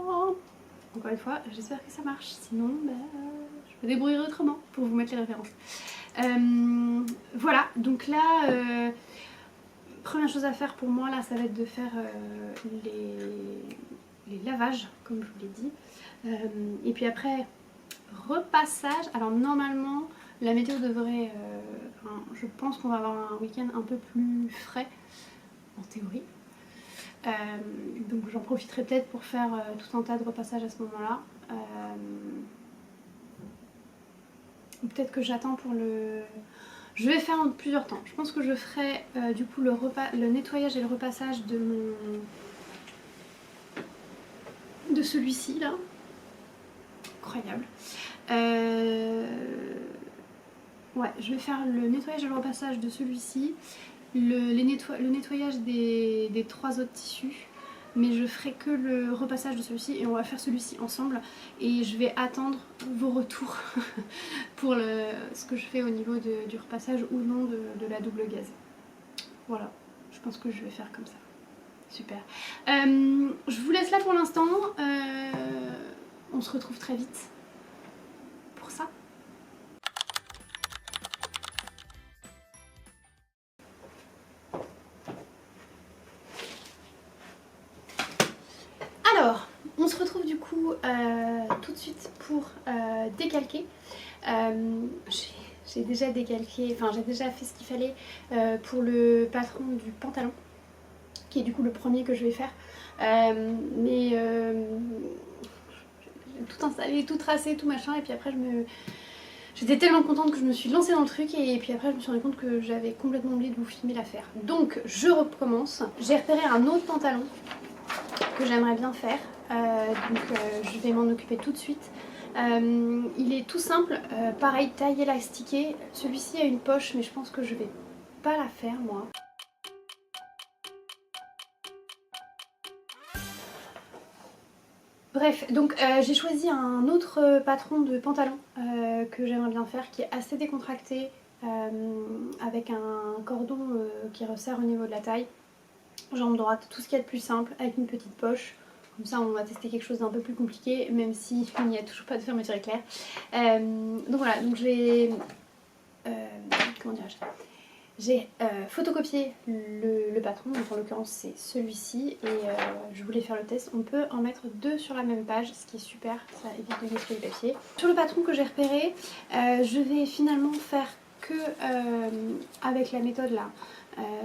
Encore une fois, j'espère que ça marche. Sinon, je me débrouillerai autrement pour vous mettre les références. Voilà, donc là, première chose à faire pour moi, là, ça va être de faire les lavages, comme je vous l'ai dit. Et puis après, repassage. Alors normalement, la météo devrait... je pense qu'on va avoir un week-end un peu plus frais, en théorie. Donc j'en profiterai peut-être pour faire tout un tas de repassages à ce moment-là. Peut-être que j'attends pour le... Je vais faire en plusieurs temps. Je pense que je ferai du coup le nettoyage et le repassage de celui-ci là. Incroyable. Ouais, je vais faire le nettoyage et le repassage de celui-ci. Le nettoyage des 3 autres tissus, mais je ferai que le repassage de celui-ci et on va faire celui-ci ensemble et je vais attendre vos retours pour ce que je fais au niveau du repassage ou non de la double gaze. Voilà, je pense que je vais faire comme ça. Super. Je vous laisse là pour l'instant, on se retrouve très vite pour ça. Alors, on se retrouve du coup tout de suite pour décalquer. J'ai déjà décalqué, enfin j'ai déjà fait ce qu'il fallait pour le patron du pantalon, qui est du coup le premier que je vais faire. J'ai tout installé, tout tracé, tout machin, et puis après j'étais tellement contente que je me suis lancée dans le truc et puis après je me suis rendu compte que j'avais complètement oublié de vous filmer l'affaire. Donc je recommence. J'ai repéré un autre pantalon que j'aimerais bien faire, je vais m'en occuper tout de suite. Il est tout simple, pareil, taille élastiquée. Celui-ci a une poche mais je pense que je vais pas la faire moi. Bref, donc j'ai choisi un autre patron de pantalon que j'aimerais bien faire, qui est assez décontracté, avec un cordon qui resserre au niveau de la taille. jambe droite, tout ce qu'il y a de plus simple avec une petite poche. Comme ça on va tester quelque chose d'un peu plus compliqué, même si il n'y a toujours pas de fermeture éclair. Donc voilà, donc j'ai... comment dirais-je, j'ai photocopié le patron, donc en l'occurrence c'est celui-ci, et je voulais faire le test. On peut en mettre 2 sur la même page, ce qui est super, ça évite de gaspiller le papier. Sur le patron que j'ai repéré, je vais finalement faire que avec la méthode là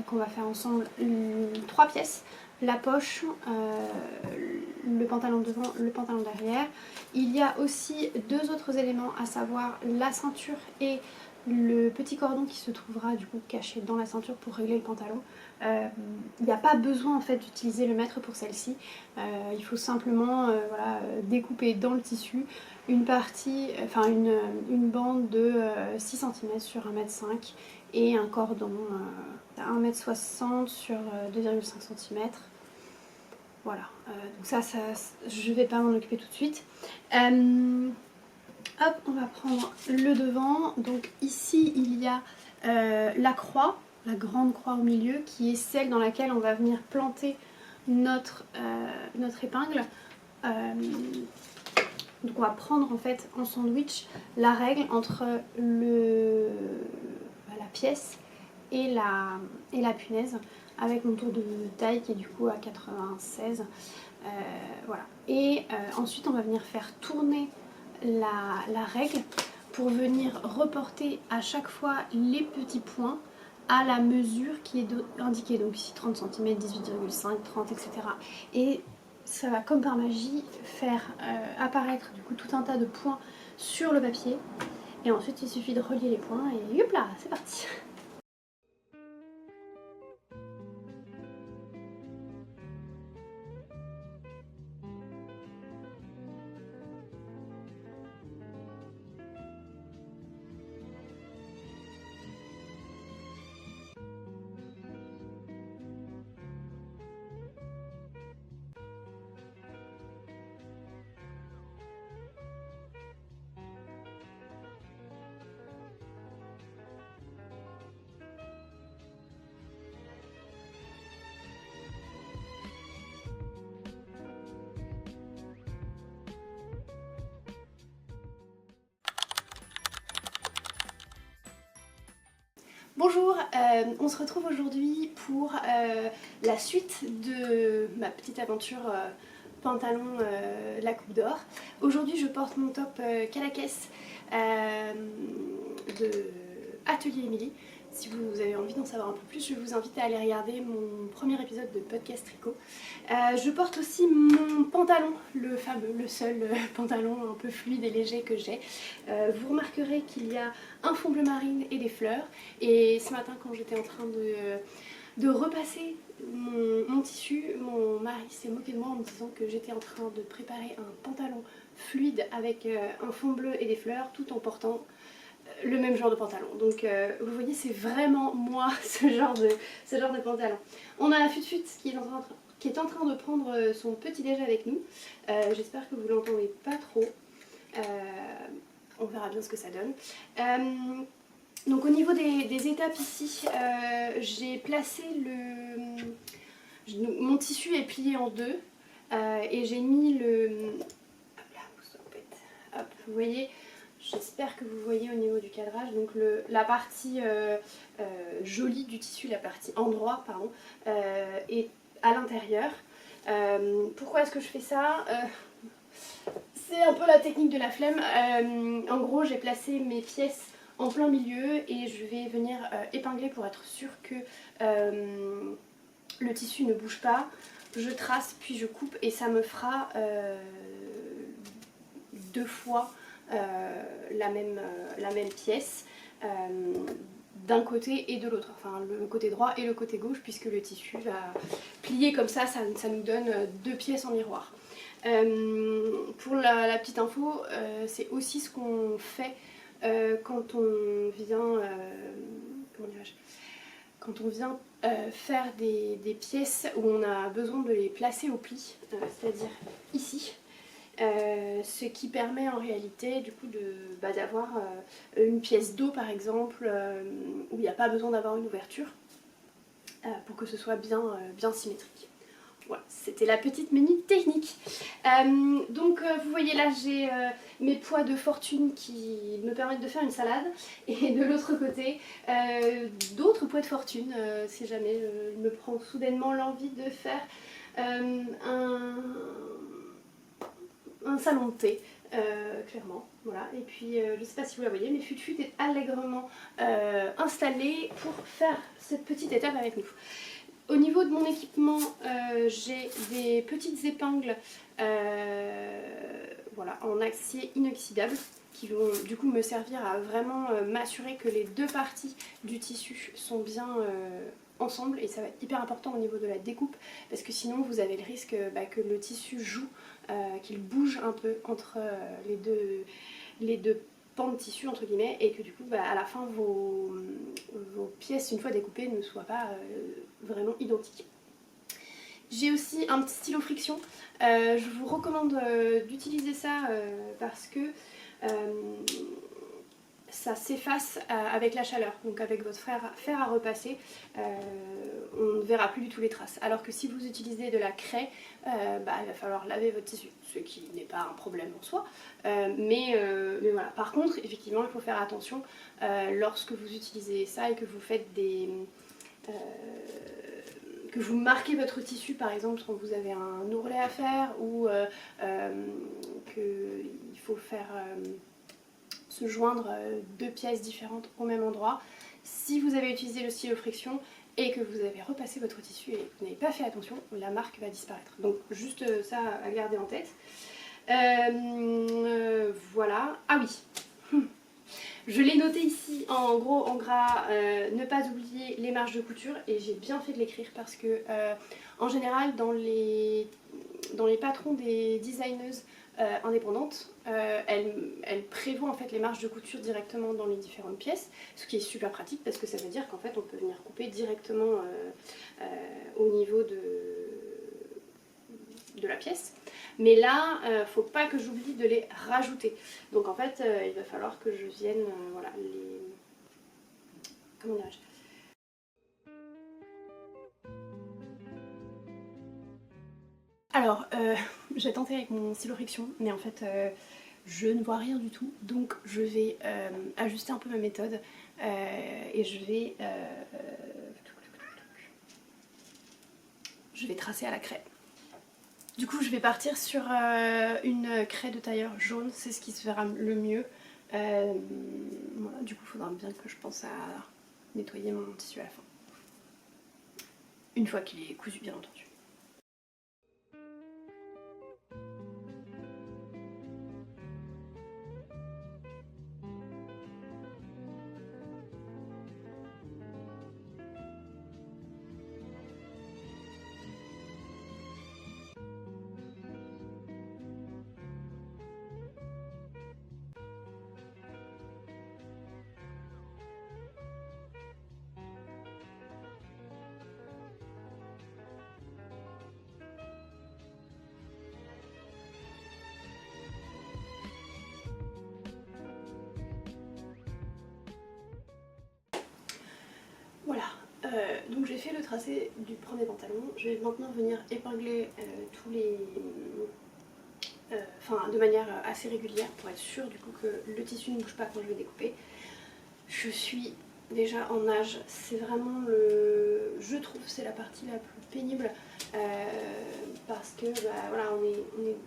qu'on va faire ensemble, 3 pièces. La poche, le pantalon devant, le pantalon derrière. Il y a aussi 2 autres éléments, à savoir la ceinture et le petit cordon qui se trouvera du coup caché dans la ceinture pour régler le pantalon. Il n'y a pas besoin en fait d'utiliser le mètre pour celle-ci. Il faut simplement voilà, découper dans le tissu une partie, enfin une bande de 6 cm sur 1,5 m et un cordon 1,60 m sur 2,5 cm. Voilà, donc ça je vais pas m'en occuper tout de suite. Hop, on va prendre le devant. Donc ici il y a la croix, la grande croix au milieu, qui est celle dans laquelle on va venir planter notre épingle. Donc on va prendre en fait en sandwich la règle entre la pièce et la punaise, avec mon tour de taille qui est du coup à 96. Voilà. Et ensuite on va venir faire tourner la règle pour venir reporter à chaque fois les petits points à la mesure qui est indiquée. Donc ici 30 cm, 18,5, 30, etc. Et ça va comme par magie faire apparaître du coup tout un tas de points sur le papier. Et ensuite il suffit de relier les points et hop là, c'est parti. Bonjour, on se retrouve aujourd'hui pour la suite de ma petite aventure pantalon la coupe d'or. Aujourd'hui je porte mon top Calaques de Atelier Émilie. Si vous avez envie d'en savoir un peu plus, je vous invite à aller regarder mon premier épisode de podcast tricot. Je porte aussi mon pantalon, le fameux, le seul pantalon un peu fluide et léger que j'ai. Vous remarquerez qu'il y a un fond bleu marine et des fleurs. Et ce matin, quand j'étais en train de repasser mon tissu, mon mari s'est moqué de moi en me disant que j'étais en train de préparer un pantalon fluide avec un fond bleu et des fleurs, tout en portant le même genre de pantalon. Donc vous voyez, c'est vraiment moi ce genre de pantalon. On a Fut qui est en train de prendre son petit déj avec nous. J'espère que vous l'entendez pas trop. On verra bien ce que ça donne. Donc au niveau des étapes ici, j'ai placé mon tissu est plié en deux et j'ai mis hop là, hop, vous voyez. J'espère que vous voyez au niveau du cadrage, donc la partie jolie du tissu, la partie endroit, pardon, est à l'intérieur. Pourquoi est-ce que je fais ça c'est un peu la technique de la flemme. En gros, j'ai placé mes pièces en plein milieu et je vais venir épingler pour être sûre que le tissu ne bouge pas. Je trace puis je coupe et ça me fera 2 fois la même pièce d'un côté et de l'autre, enfin le côté droit et le côté gauche, puisque le tissu va plier comme ça, ça nous donne 2 pièces en miroir. Pour la petite info, c'est aussi ce qu'on fait quand on vient, comment dirais-je, quand on vient faire des pièces où on a besoin de les placer au pli, c'est-à-dire ici. Ce qui permet en réalité du coup d'avoir une pièce d'eau par exemple où il n'y a pas besoin d'avoir une ouverture. pour que ce soit bien symétrique. Voilà, c'était la petite minute technique. Donc vous voyez là j'ai mes poids de fortune qui me permettent de faire une salade et de l'autre côté d'autres poids de fortune si jamais il me prend soudainement l'envie de faire un salon de thé. Clairement, voilà. Et puis je sais pas si vous la voyez mais Fut est allègrement installée pour faire cette petite étape avec nous. Au niveau de mon équipement, j'ai des petites épingles voilà, en acier inoxydable qui vont du coup me servir à vraiment m'assurer que les deux parties du tissu sont bien ensemble, et ça va être hyper important au niveau de la découpe parce que sinon vous avez le risque que le tissu joue, qu'il bouge un peu entre les deux pans de tissu entre guillemets, et que du coup à la fin vos pièces une fois découpées ne soient pas vraiment identiques. J'ai aussi un petit stylo friction, je vous recommande d'utiliser ça parce que ça s'efface avec la chaleur, donc avec votre fer à repasser, on ne verra plus du tout les traces. Alors que si vous utilisez de la craie, il va falloir laver votre tissu, ce qui n'est pas un problème en soi. Mais voilà. Par contre, effectivement, il faut faire attention lorsque vous utilisez ça et que vous faites des... que vous marquez votre tissu par exemple quand vous avez un ourlet à faire ou qu'il faut faire... se joindre deux pièces différentes au même endroit. Si vous avez utilisé le stylo friction et que vous avez repassé votre tissu et que vous n'avez pas fait attention, la marque va disparaître. Donc juste ça à garder en tête. Voilà. Ah oui, je l'ai noté ici en gros en gras, ne pas oublier les marges de couture, et j'ai bien fait de l'écrire parce que en général dans les patrons des designeuses indépendante, elle prévoit en fait les marges de couture directement dans les différentes pièces, ce qui est super pratique parce que ça veut dire qu'en fait on peut venir couper directement au niveau de la pièce. Mais là, faut pas que j'oublie de les rajouter. Donc en fait, il va falloir que je vienne, voilà, les... Comment dirais-je ? Alors, j'ai tenté avec mon stylo friction, mais en fait, je ne vois rien du tout. Donc, je vais ajuster un peu ma méthode et je vais tracer à la craie. Du coup, je vais partir sur une craie de tailleur jaune, c'est ce qui se verra le mieux. Voilà, du coup, il faudra bien que je pense à nettoyer mon tissu à la fin. Une fois qu'il est cousu, bien entendu. Voilà, donc j'ai fait le tracé du premier pantalon. Je vais maintenant venir épingler tous les... enfin de manière assez régulière pour être sûre du coup que le tissu ne bouge pas quand je vais découper. Je suis déjà en nage, c'est vraiment je trouve c'est la partie la plus pénible parce que voilà,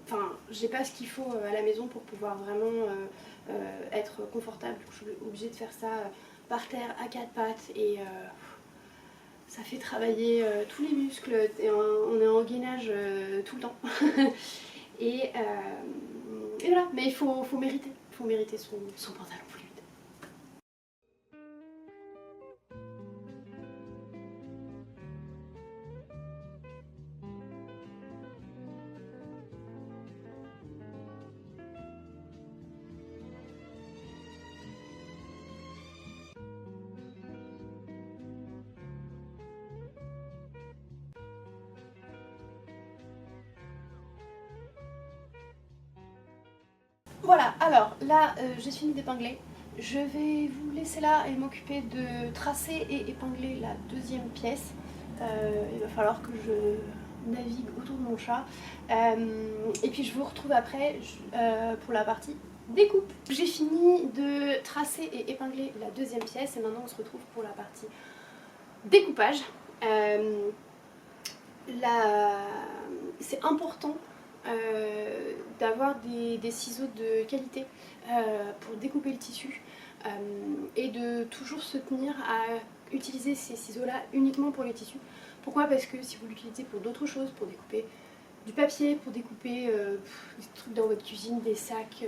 enfin j'ai pas ce qu'il faut à la maison pour pouvoir vraiment être confortable. Je suis obligée de faire ça par terre à quatre pattes et ça fait travailler tous les muscles et on est en gainage tout le temps. et voilà, mais il faut mériter son pantalon fluide. Voilà, alors là j'ai fini d'épingler. Je vais vous laisser là et m'occuper de tracer et épingler la deuxième pièce. Il va falloir que je navigue autour de mon chat. Et puis je vous retrouve après pour la partie découpe. J'ai fini de tracer et épingler la deuxième pièce et maintenant on se retrouve pour la partie découpage. C'est important d'avoir des ciseaux de qualité pour découper le tissu et de toujours se tenir à utiliser ces ciseaux là uniquement pour les tissus. Pourquoi? Parce que si vous l'utilisez pour d'autres choses, pour découper du papier, pour découper des trucs dans votre cuisine, des sacs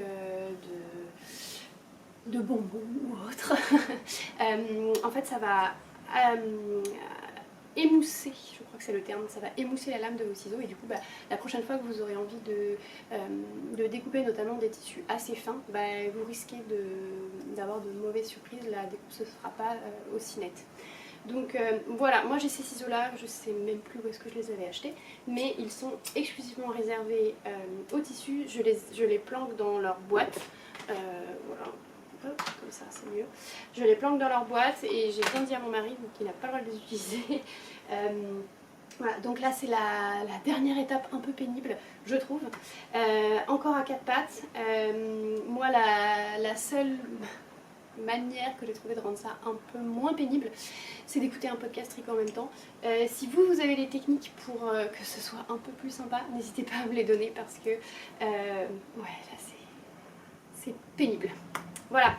de bonbons ou autre, en fait ça va émousser, je crois que c'est le terme, ça va émousser la lame de vos ciseaux et du coup la prochaine fois que vous aurez envie de découper notamment des tissus assez fins, vous risquez d'avoir de mauvaises surprises, la découpe ne sera pas aussi nette. Donc voilà, moi j'ai ces ciseaux là, je sais même plus où est-ce que je les avais achetés, mais ils sont exclusivement réservés au tissu, je les planque dans leur boîte, voilà. Hop, comme ça c'est mieux. Je les planque dans leur boîte et j'ai bien dit à mon mari qu'il n'a pas le droit de les utiliser. Voilà, donc là c'est la dernière étape un peu pénible je trouve. Encore à quatre pattes. Moi la seule manière que j'ai trouvé de rendre ça un peu moins pénible, c'est d'écouter un podcast en même temps. Si vous avez des techniques pour que ce soit un peu plus sympa, n'hésitez pas à me les donner parce que ouais là c'est pénible. Voilà.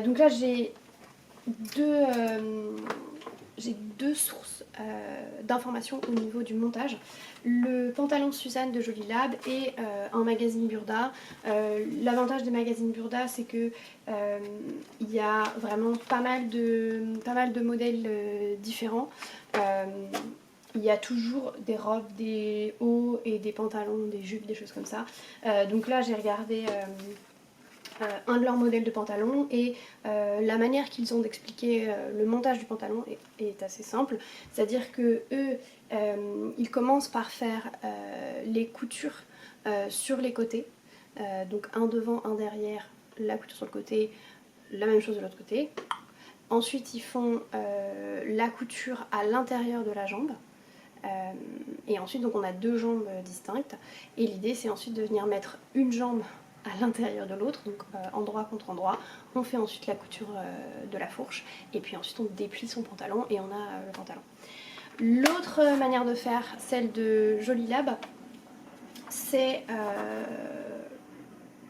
Donc là j'ai deux sources d'informations au niveau du montage. Le pantalon Suzanne de Jolie Lab et un magazine Burda. L'avantage des magazines Burda, c'est que il y a vraiment pas mal de modèles différents. Il y a toujours des robes, des hauts et des pantalons, des jupes, des choses comme ça. Donc là j'ai regardé un de leurs modèles de pantalon et la manière qu'ils ont d'expliquer le montage du pantalon est assez simple, c'est à dire que eux ils commencent par faire les coutures sur les côtés, donc un devant, un derrière, la couture sur le côté, la même chose de l'autre côté. Ensuite ils font la couture à l'intérieur de la jambe. Et ensuite donc on a deux jambes distinctes et l'idée c'est ensuite de venir mettre une jambe à l'intérieur de l'autre, donc endroit contre endroit. On fait ensuite la couture de la fourche et puis ensuite on déplie son pantalon et on a le pantalon. L'autre manière de faire, celle de Jolie Lab, c'est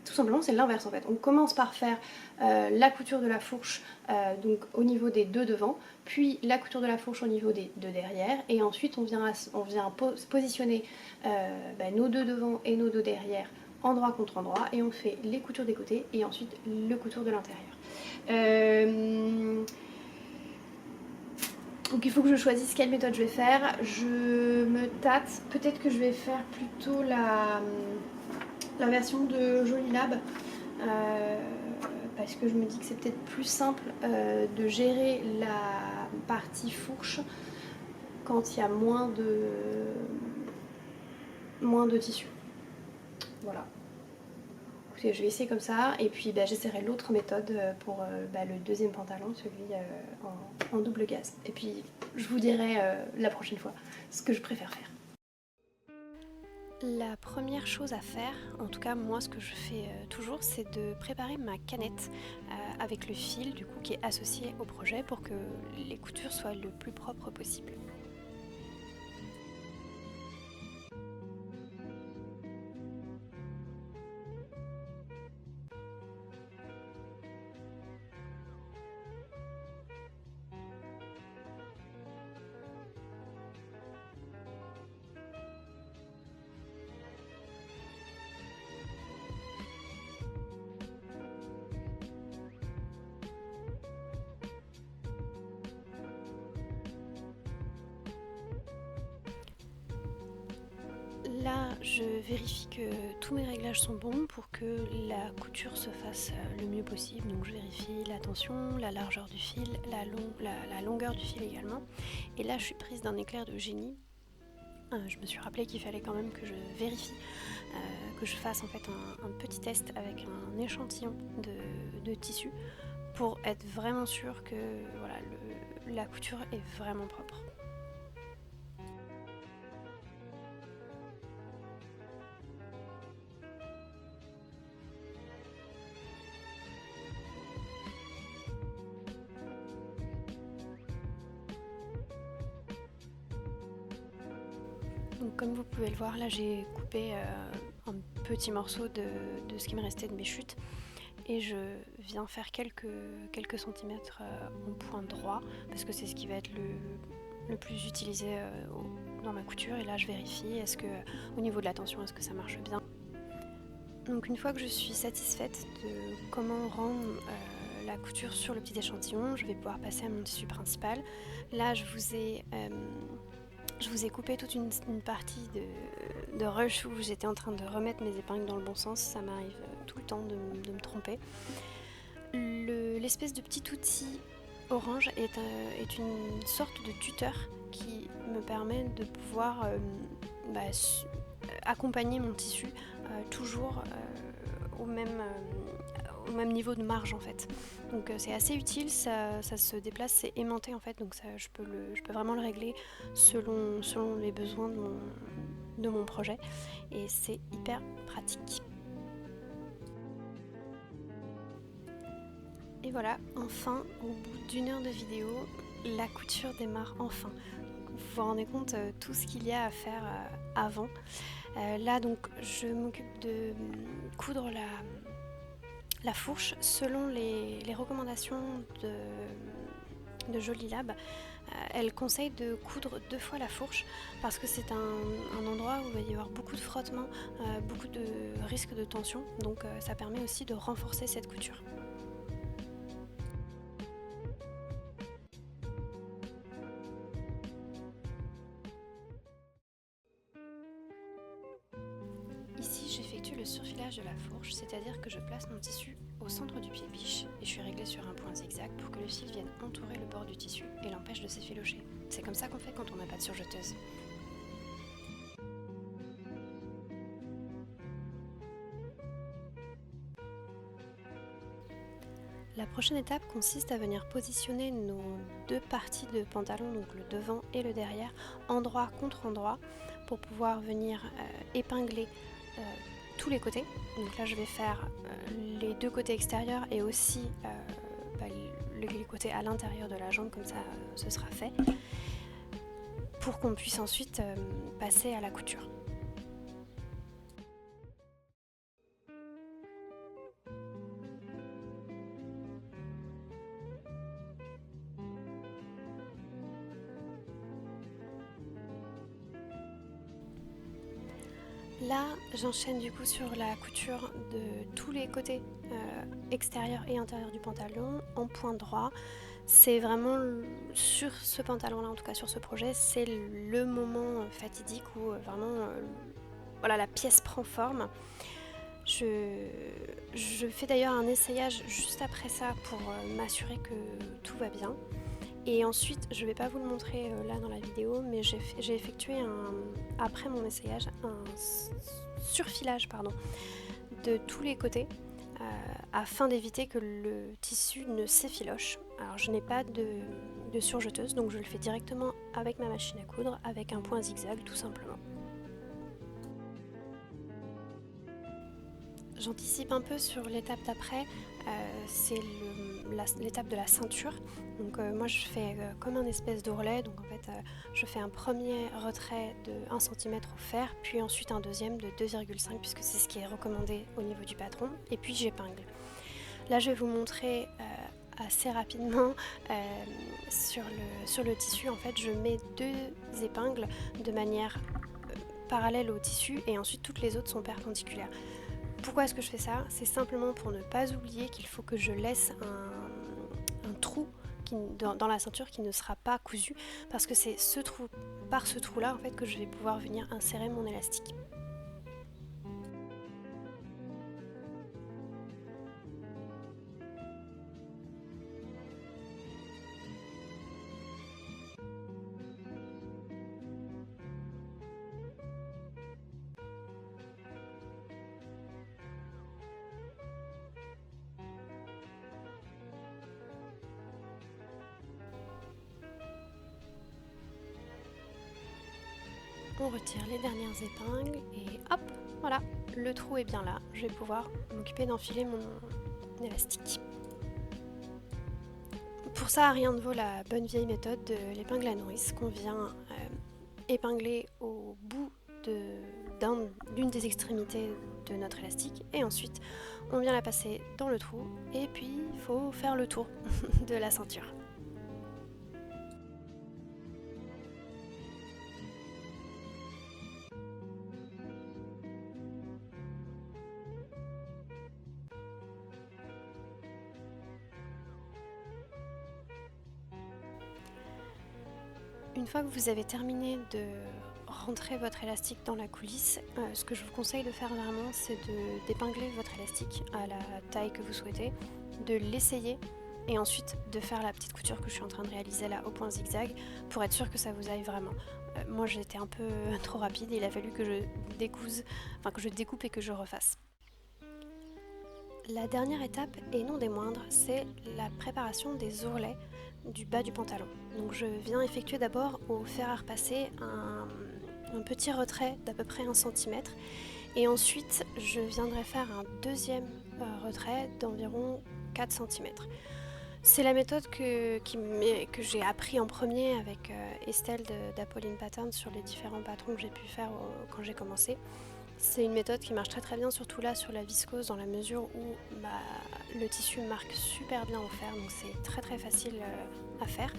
tout simplement c'est l'inverse en fait. On commence par faire la couture de la fourche donc au niveau des deux devant, puis la couture de la fourche au niveau des deux derrière et ensuite on vient positionner nos deux devant et nos deux derrière endroit contre endroit et on fait les coutures des côtés et ensuite le couture de l'intérieur. Donc il faut que je choisisse quelle méthode je vais faire. Je me tâte, peut-être que je vais faire plutôt la version de Jolie Lab parce que je me dis que c'est peut-être plus simple de gérer la partie fourche quand il y a moins de tissu. Voilà. Écoutez, je vais essayer comme ça et puis j'essaierai l'autre méthode pour le deuxième pantalon, celui en double gaze. Et puis je vous dirai la prochaine fois ce que je préfère faire. La première chose à faire, en tout cas moi ce que je fais toujours, c'est de préparer ma canette avec le fil du coup qui est associé au projet pour que les coutures soient le plus propres possible. Là, je vérifie que tous mes réglages sont bons pour que la couture se fasse le mieux possible. Donc je vérifie la tension, la largeur du fil, la longueur du fil également. Et là, je suis prise d'un éclair de génie. Je me suis rappelé qu'il fallait quand même que je vérifie, que je fasse en fait un petit test avec un échantillon de tissu pour être vraiment sûre que voilà, la couture est vraiment propre. Donc comme vous pouvez le voir, là j'ai coupé un petit morceau de ce qui me restait de mes chutes et je viens faire quelques centimètres en point droit parce que c'est ce qui va être le plus utilisé dans ma couture. Et là je vérifie est-ce que au niveau de la tension, est-ce que ça marche bien. Donc une fois que je suis satisfaite de comment rendre la couture sur le petit échantillon, je vais pouvoir passer à mon tissu principal. Là je vous ai coupé toute une partie de rush où j'étais en train de remettre mes épingles dans le bon sens. Ça m'arrive tout le temps de me tromper. L'espèce de petit outil orange est une sorte de tuteur qui me permet de pouvoir accompagner mon tissu toujours au même niveau de marge en fait. Donc c'est assez utile, ça se déplace, c'est aimanté en fait, donc ça, je peux vraiment le régler selon les besoins de mon projet et c'est hyper pratique. Et voilà, enfin, au bout d'une heure de vidéo, la couture démarre enfin. Vous vous rendez compte tout ce qu'il y a à faire avant. Là donc je m'occupe de coudre la fourche selon les recommandations de Jolie Lab. Elle conseille de coudre 2 fois la fourche parce que c'est un endroit où il va y avoir beaucoup de frottement, beaucoup de risques de tension, donc ça permet aussi de renforcer cette couture. Ici, j'effectue le surfilage de la fourche, c'est-à-dire que je place mon tissu au centre du pied de biche et je suis réglée sur un point zigzag pour que le fil vienne entourer le bord du tissu et l'empêche de s'effilocher. C'est comme ça qu'on fait quand on n'a pas de surjeteuse. La prochaine étape consiste à venir positionner nos 2 parties de pantalon, donc le devant et le derrière, endroit contre endroit, pour pouvoir venir épingler tous les côtés. Donc là je vais faire les 2 côtés extérieurs et aussi les côtés à l'intérieur de la jambe, comme ça ce sera fait, pour qu'on puisse ensuite passer à la couture. Là, j'enchaîne du coup sur la couture de tous les côtés extérieurs et intérieurs du pantalon en point droit. C'est vraiment sur ce pantalon-là, en tout cas sur ce projet, c'est le moment fatidique où vraiment voilà, la pièce prend forme. Je fais d'ailleurs un essayage juste après ça pour m'assurer que tout va bien. Et ensuite, je ne vais pas vous le montrer là dans la vidéo, mais j'ai effectué après mon essayage un surfilage de tous les côtés afin d'éviter que le tissu ne s'effiloche. Alors je n'ai pas de surjeteuse, donc je le fais directement avec ma machine à coudre, avec un point zigzag tout simplement. J'anticipe un peu sur l'étape d'après, c'est l'étape de la ceinture. Donc moi je fais comme un espèce d'ourlet, donc en fait je fais un premier retrait de 1 cm au fer, puis ensuite un deuxième de 2,5 puisque c'est ce qui est recommandé au niveau du patron, et puis j'épingle. Là je vais vous montrer assez rapidement sur le tissu, en fait je mets 2 épingles de manière parallèle au tissu et ensuite toutes les autres sont perpendiculaires. Pourquoi est-ce que je fais ça? C'est simplement pour ne pas oublier qu'il faut que je laisse un trou dans la ceinture qui ne sera pas cousu, parce que c'est ce trou par ce trou là en fait que je vais pouvoir venir insérer mon élastique. On retire les dernières épingles et hop, voilà, le trou est bien là. Je vais pouvoir m'occuper d'enfiler mon élastique. Pour ça, rien ne vaut la bonne vieille méthode de l'épingle à nourrice qu'on vient épingler au bout d'une des extrémités de notre élastique et ensuite on vient la passer dans le trou et puis il faut faire le tour de la ceinture. Une fois que vous avez terminé de rentrer votre élastique dans la coulisse, ce que je vous conseille de faire vraiment, c'est d'épingler votre élastique à la taille que vous souhaitez, de l'essayer et ensuite de faire la petite couture que je suis en train de réaliser là au point zigzag pour être sûr que ça vous aille vraiment. Moi j'étais un peu trop rapide et il a fallu que je découpe et que je refasse. La dernière étape, et non des moindres, c'est la préparation des ourlets du bas du pantalon. Donc je viens effectuer d'abord au fer à repasser un petit retrait d'à peu près 1 cm et ensuite je viendrai faire un deuxième retrait d'environ 4 cm. C'est la méthode que j'ai appris en premier avec Estelle d'Apolline Pattern sur les différents patrons que j'ai pu faire quand j'ai commencé. C'est une méthode qui marche très très bien, surtout là sur la viscose, dans la mesure où le tissu marque super bien au fer, donc c'est très très facile à faire.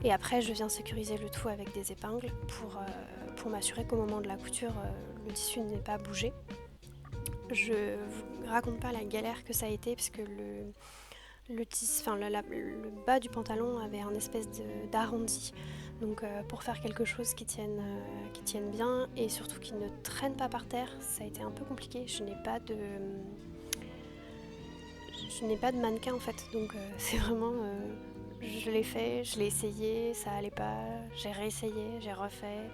Et après je viens sécuriser le tout avec des épingles pour m'assurer qu'au moment de la couture, le tissu n'est pas bougé. Je vous raconte pas la galère que ça a été, parce que le bas du pantalon avait un espèce d'arrondi. Donc pour faire quelque chose qui tienne bien et surtout qui ne traîne pas par terre, ça a été un peu compliqué. Je n'ai pas de mannequin en fait, donc c'est vraiment... je l'ai fait, je l'ai essayé, ça allait pas, j'ai réessayé, j'ai refait.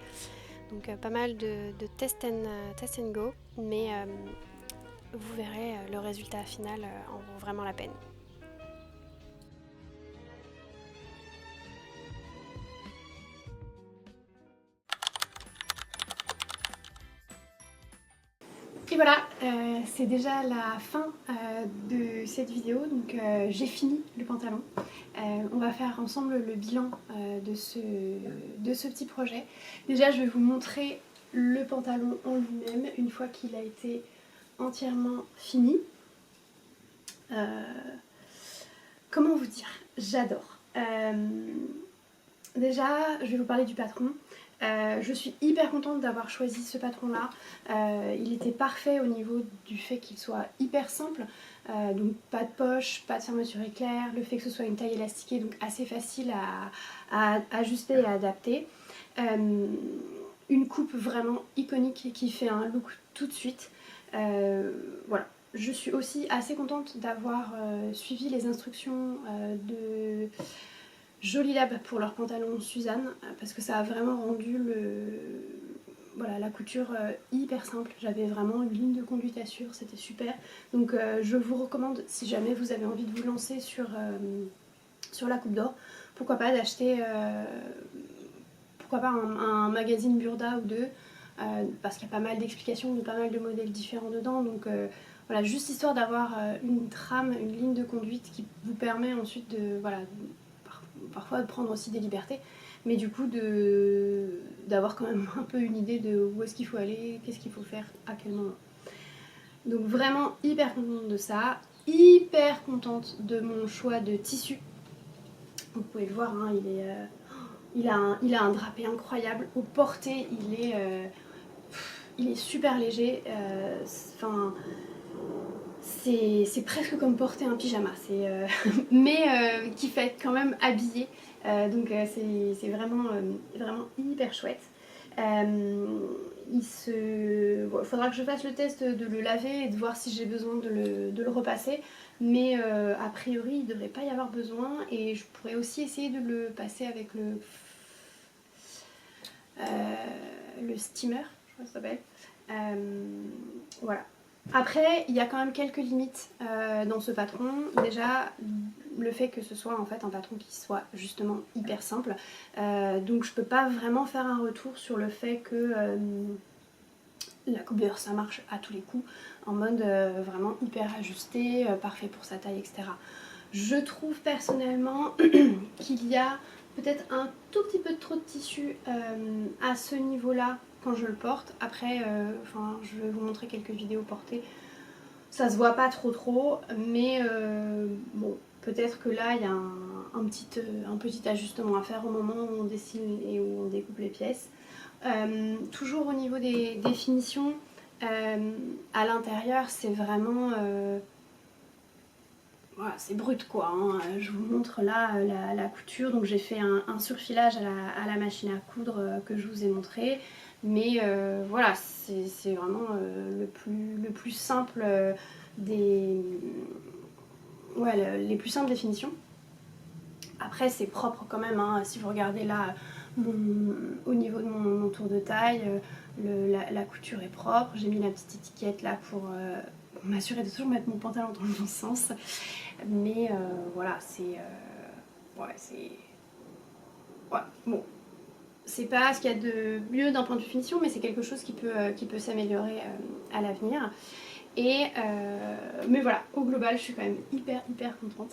Donc pas mal de test and go, mais vous verrez, le résultat final en vaut vraiment la peine. Et voilà, c'est déjà la fin de cette vidéo, donc j'ai fini le pantalon. On va faire ensemble le bilan de ce petit projet. Déjà je vais vous montrer le pantalon en lui-même une fois qu'il a été entièrement fini. Comment vous dire, j'adore. Déjà je vais vous parler du patron. Je suis hyper contente d'avoir choisi ce patron là. Il était parfait au niveau du fait qu'il soit hyper simple, donc pas de poche, pas de fermeture éclair, le fait que ce soit une taille élastiquée, donc assez facile à ajuster et à adapter. Une coupe vraiment iconique qui fait un look tout de suite. Voilà. Je suis aussi assez contente d'avoir suivi les instructions de Joli Lab pour leur pantalon Suzanne, parce que ça a vraiment rendu la couture hyper simple. J'avais vraiment une ligne de conduite à suivre, c'était super. Donc je vous recommande, si jamais vous avez envie de vous lancer sur la coupe d'or, pourquoi pas d'acheter un magazine Burda ou deux, parce qu'il y a pas mal d'explications de pas mal de modèles différents dedans. Donc voilà, juste histoire d'avoir une trame, une ligne de conduite qui vous permet ensuite de... Voilà, parfois de prendre aussi des libertés, mais du coup d'avoir quand même un peu une idée de où est-ce qu'il faut aller, qu'est-ce qu'il faut faire, à quel moment. Donc vraiment hyper contente de ça, hyper contente de mon choix de tissu. Vous pouvez le voir, hein, il a un drapé incroyable, au porté il est super léger, c'est presque comme porter un pyjama, mais qui fait être quand même habillé. Donc c'est vraiment, vraiment hyper chouette. Bon, faudra que je fasse le test de le laver et de voir si j'ai besoin de le repasser. Mais a priori, il ne devrait pas y avoir besoin. Et je pourrais aussi essayer de le passer avec le steamer, je crois que ça s'appelle. Voilà. Après, il y a quand même quelques limites dans ce patron. Déjà, le fait que ce soit en fait un patron qui soit justement hyper simple. Donc je peux pas vraiment faire un retour sur le fait que la coupe d'heure ça marche à tous les coups, en mode vraiment hyper ajusté, parfait pour sa taille, etc. Je trouve personnellement qu'il y a peut-être un tout petit peu trop de tissu à ce niveau-là quand je le porte. Après, je vais vous montrer quelques vidéos portées. Ça se voit pas trop, mais bon, peut-être que là, il y a un petit ajustement à faire au moment où on dessine et où on découpe les pièces. Toujours au niveau des finitions, à l'intérieur, c'est vraiment... voilà, c'est brut quoi, hein. Je vous montre là la couture, donc j'ai fait un surfilage à la machine à coudre que je vous ai montré, mais voilà, c'est vraiment le plus simple les plus simples définitions. Après c'est propre quand même, hein. Si vous regardez là au niveau de mon tour de taille, la couture est propre, j'ai mis la petite étiquette là pour m'assurer de toujours mettre mon pantalon dans le bon sens. Mais voilà, bon, c'est pas ce qu'il y a de mieux d'un point de vue finition, mais c'est quelque chose qui peut s'améliorer à l'avenir. Mais voilà, au global, je suis quand même hyper contente.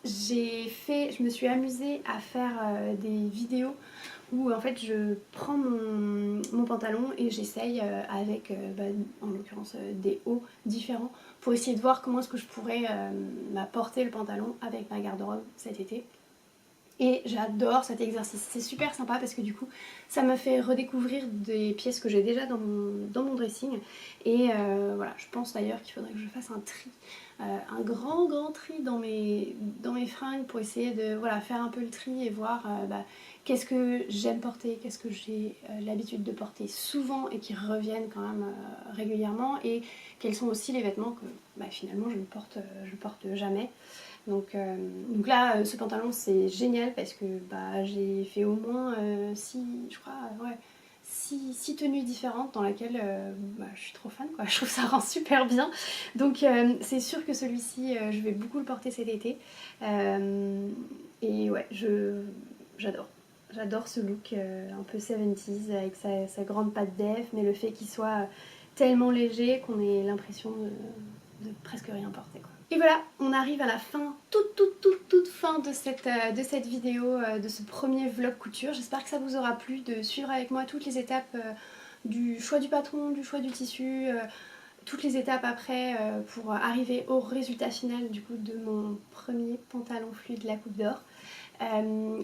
Je me suis amusée à faire des vidéos où en fait je prends mon pantalon et j'essaye avec en l'occurrence des hauts différents pour essayer de voir comment est-ce que je pourrais porter le pantalon avec ma garde-robe cet été. Et j'adore cet exercice, c'est super sympa parce que du coup ça me fait redécouvrir des pièces que j'ai déjà dans mon dressing. Et voilà, je pense d'ailleurs qu'il faudrait que je fasse un tri, un grand tri dans mes fringues pour essayer de faire un peu le tri et voir qu'est-ce que j'aime porter, qu'est-ce que j'ai l'habitude de porter souvent et qui reviennent quand même régulièrement, et quels sont aussi les vêtements que finalement je ne porte jamais. Donc là, ce pantalon c'est génial parce que j'ai fait au moins 6 tenues différentes dans lesquelles je suis trop fan quoi, je trouve que ça rend super bien. Donc c'est sûr que celui-ci je vais beaucoup le porter cet été. Et ouais, j'adore ce look un peu 70s avec sa grande patte def, mais le fait qu'il soit tellement léger qu'on ait l'impression de presque rien porter quoi. Et voilà, on arrive à la fin, toute fin de cette vidéo, de ce premier vlog couture. J'espère que ça vous aura plu de suivre avec moi toutes les étapes du choix du patron, du choix du tissu, toutes les étapes après pour arriver au résultat final du coup de mon premier pantalon fluide la coupe d'or.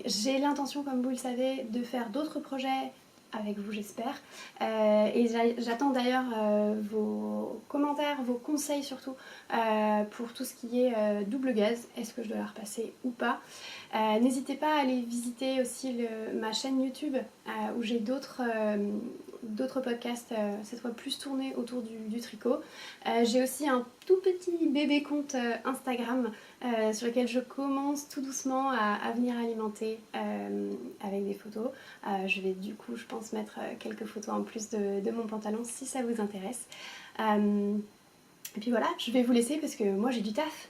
J'ai l'intention, comme vous le savez, de faire d'autres projets avec vous j'espère, et j'attends d'ailleurs vos commentaires, vos conseils surtout pour tout ce qui est double gaze, est-ce que je dois la repasser ou pas. N'hésitez pas à aller visiter aussi ma chaîne YouTube où j'ai d'autres podcasts, cette fois plus tournés autour du tricot. J'ai aussi un tout petit bébé compte Instagram sur lequel je commence tout doucement à venir alimenter avec des photos. Je vais du coup je pense mettre quelques photos en plus de mon pantalon si ça vous intéresse. Et puis voilà, je vais vous laisser parce que moi j'ai du taf.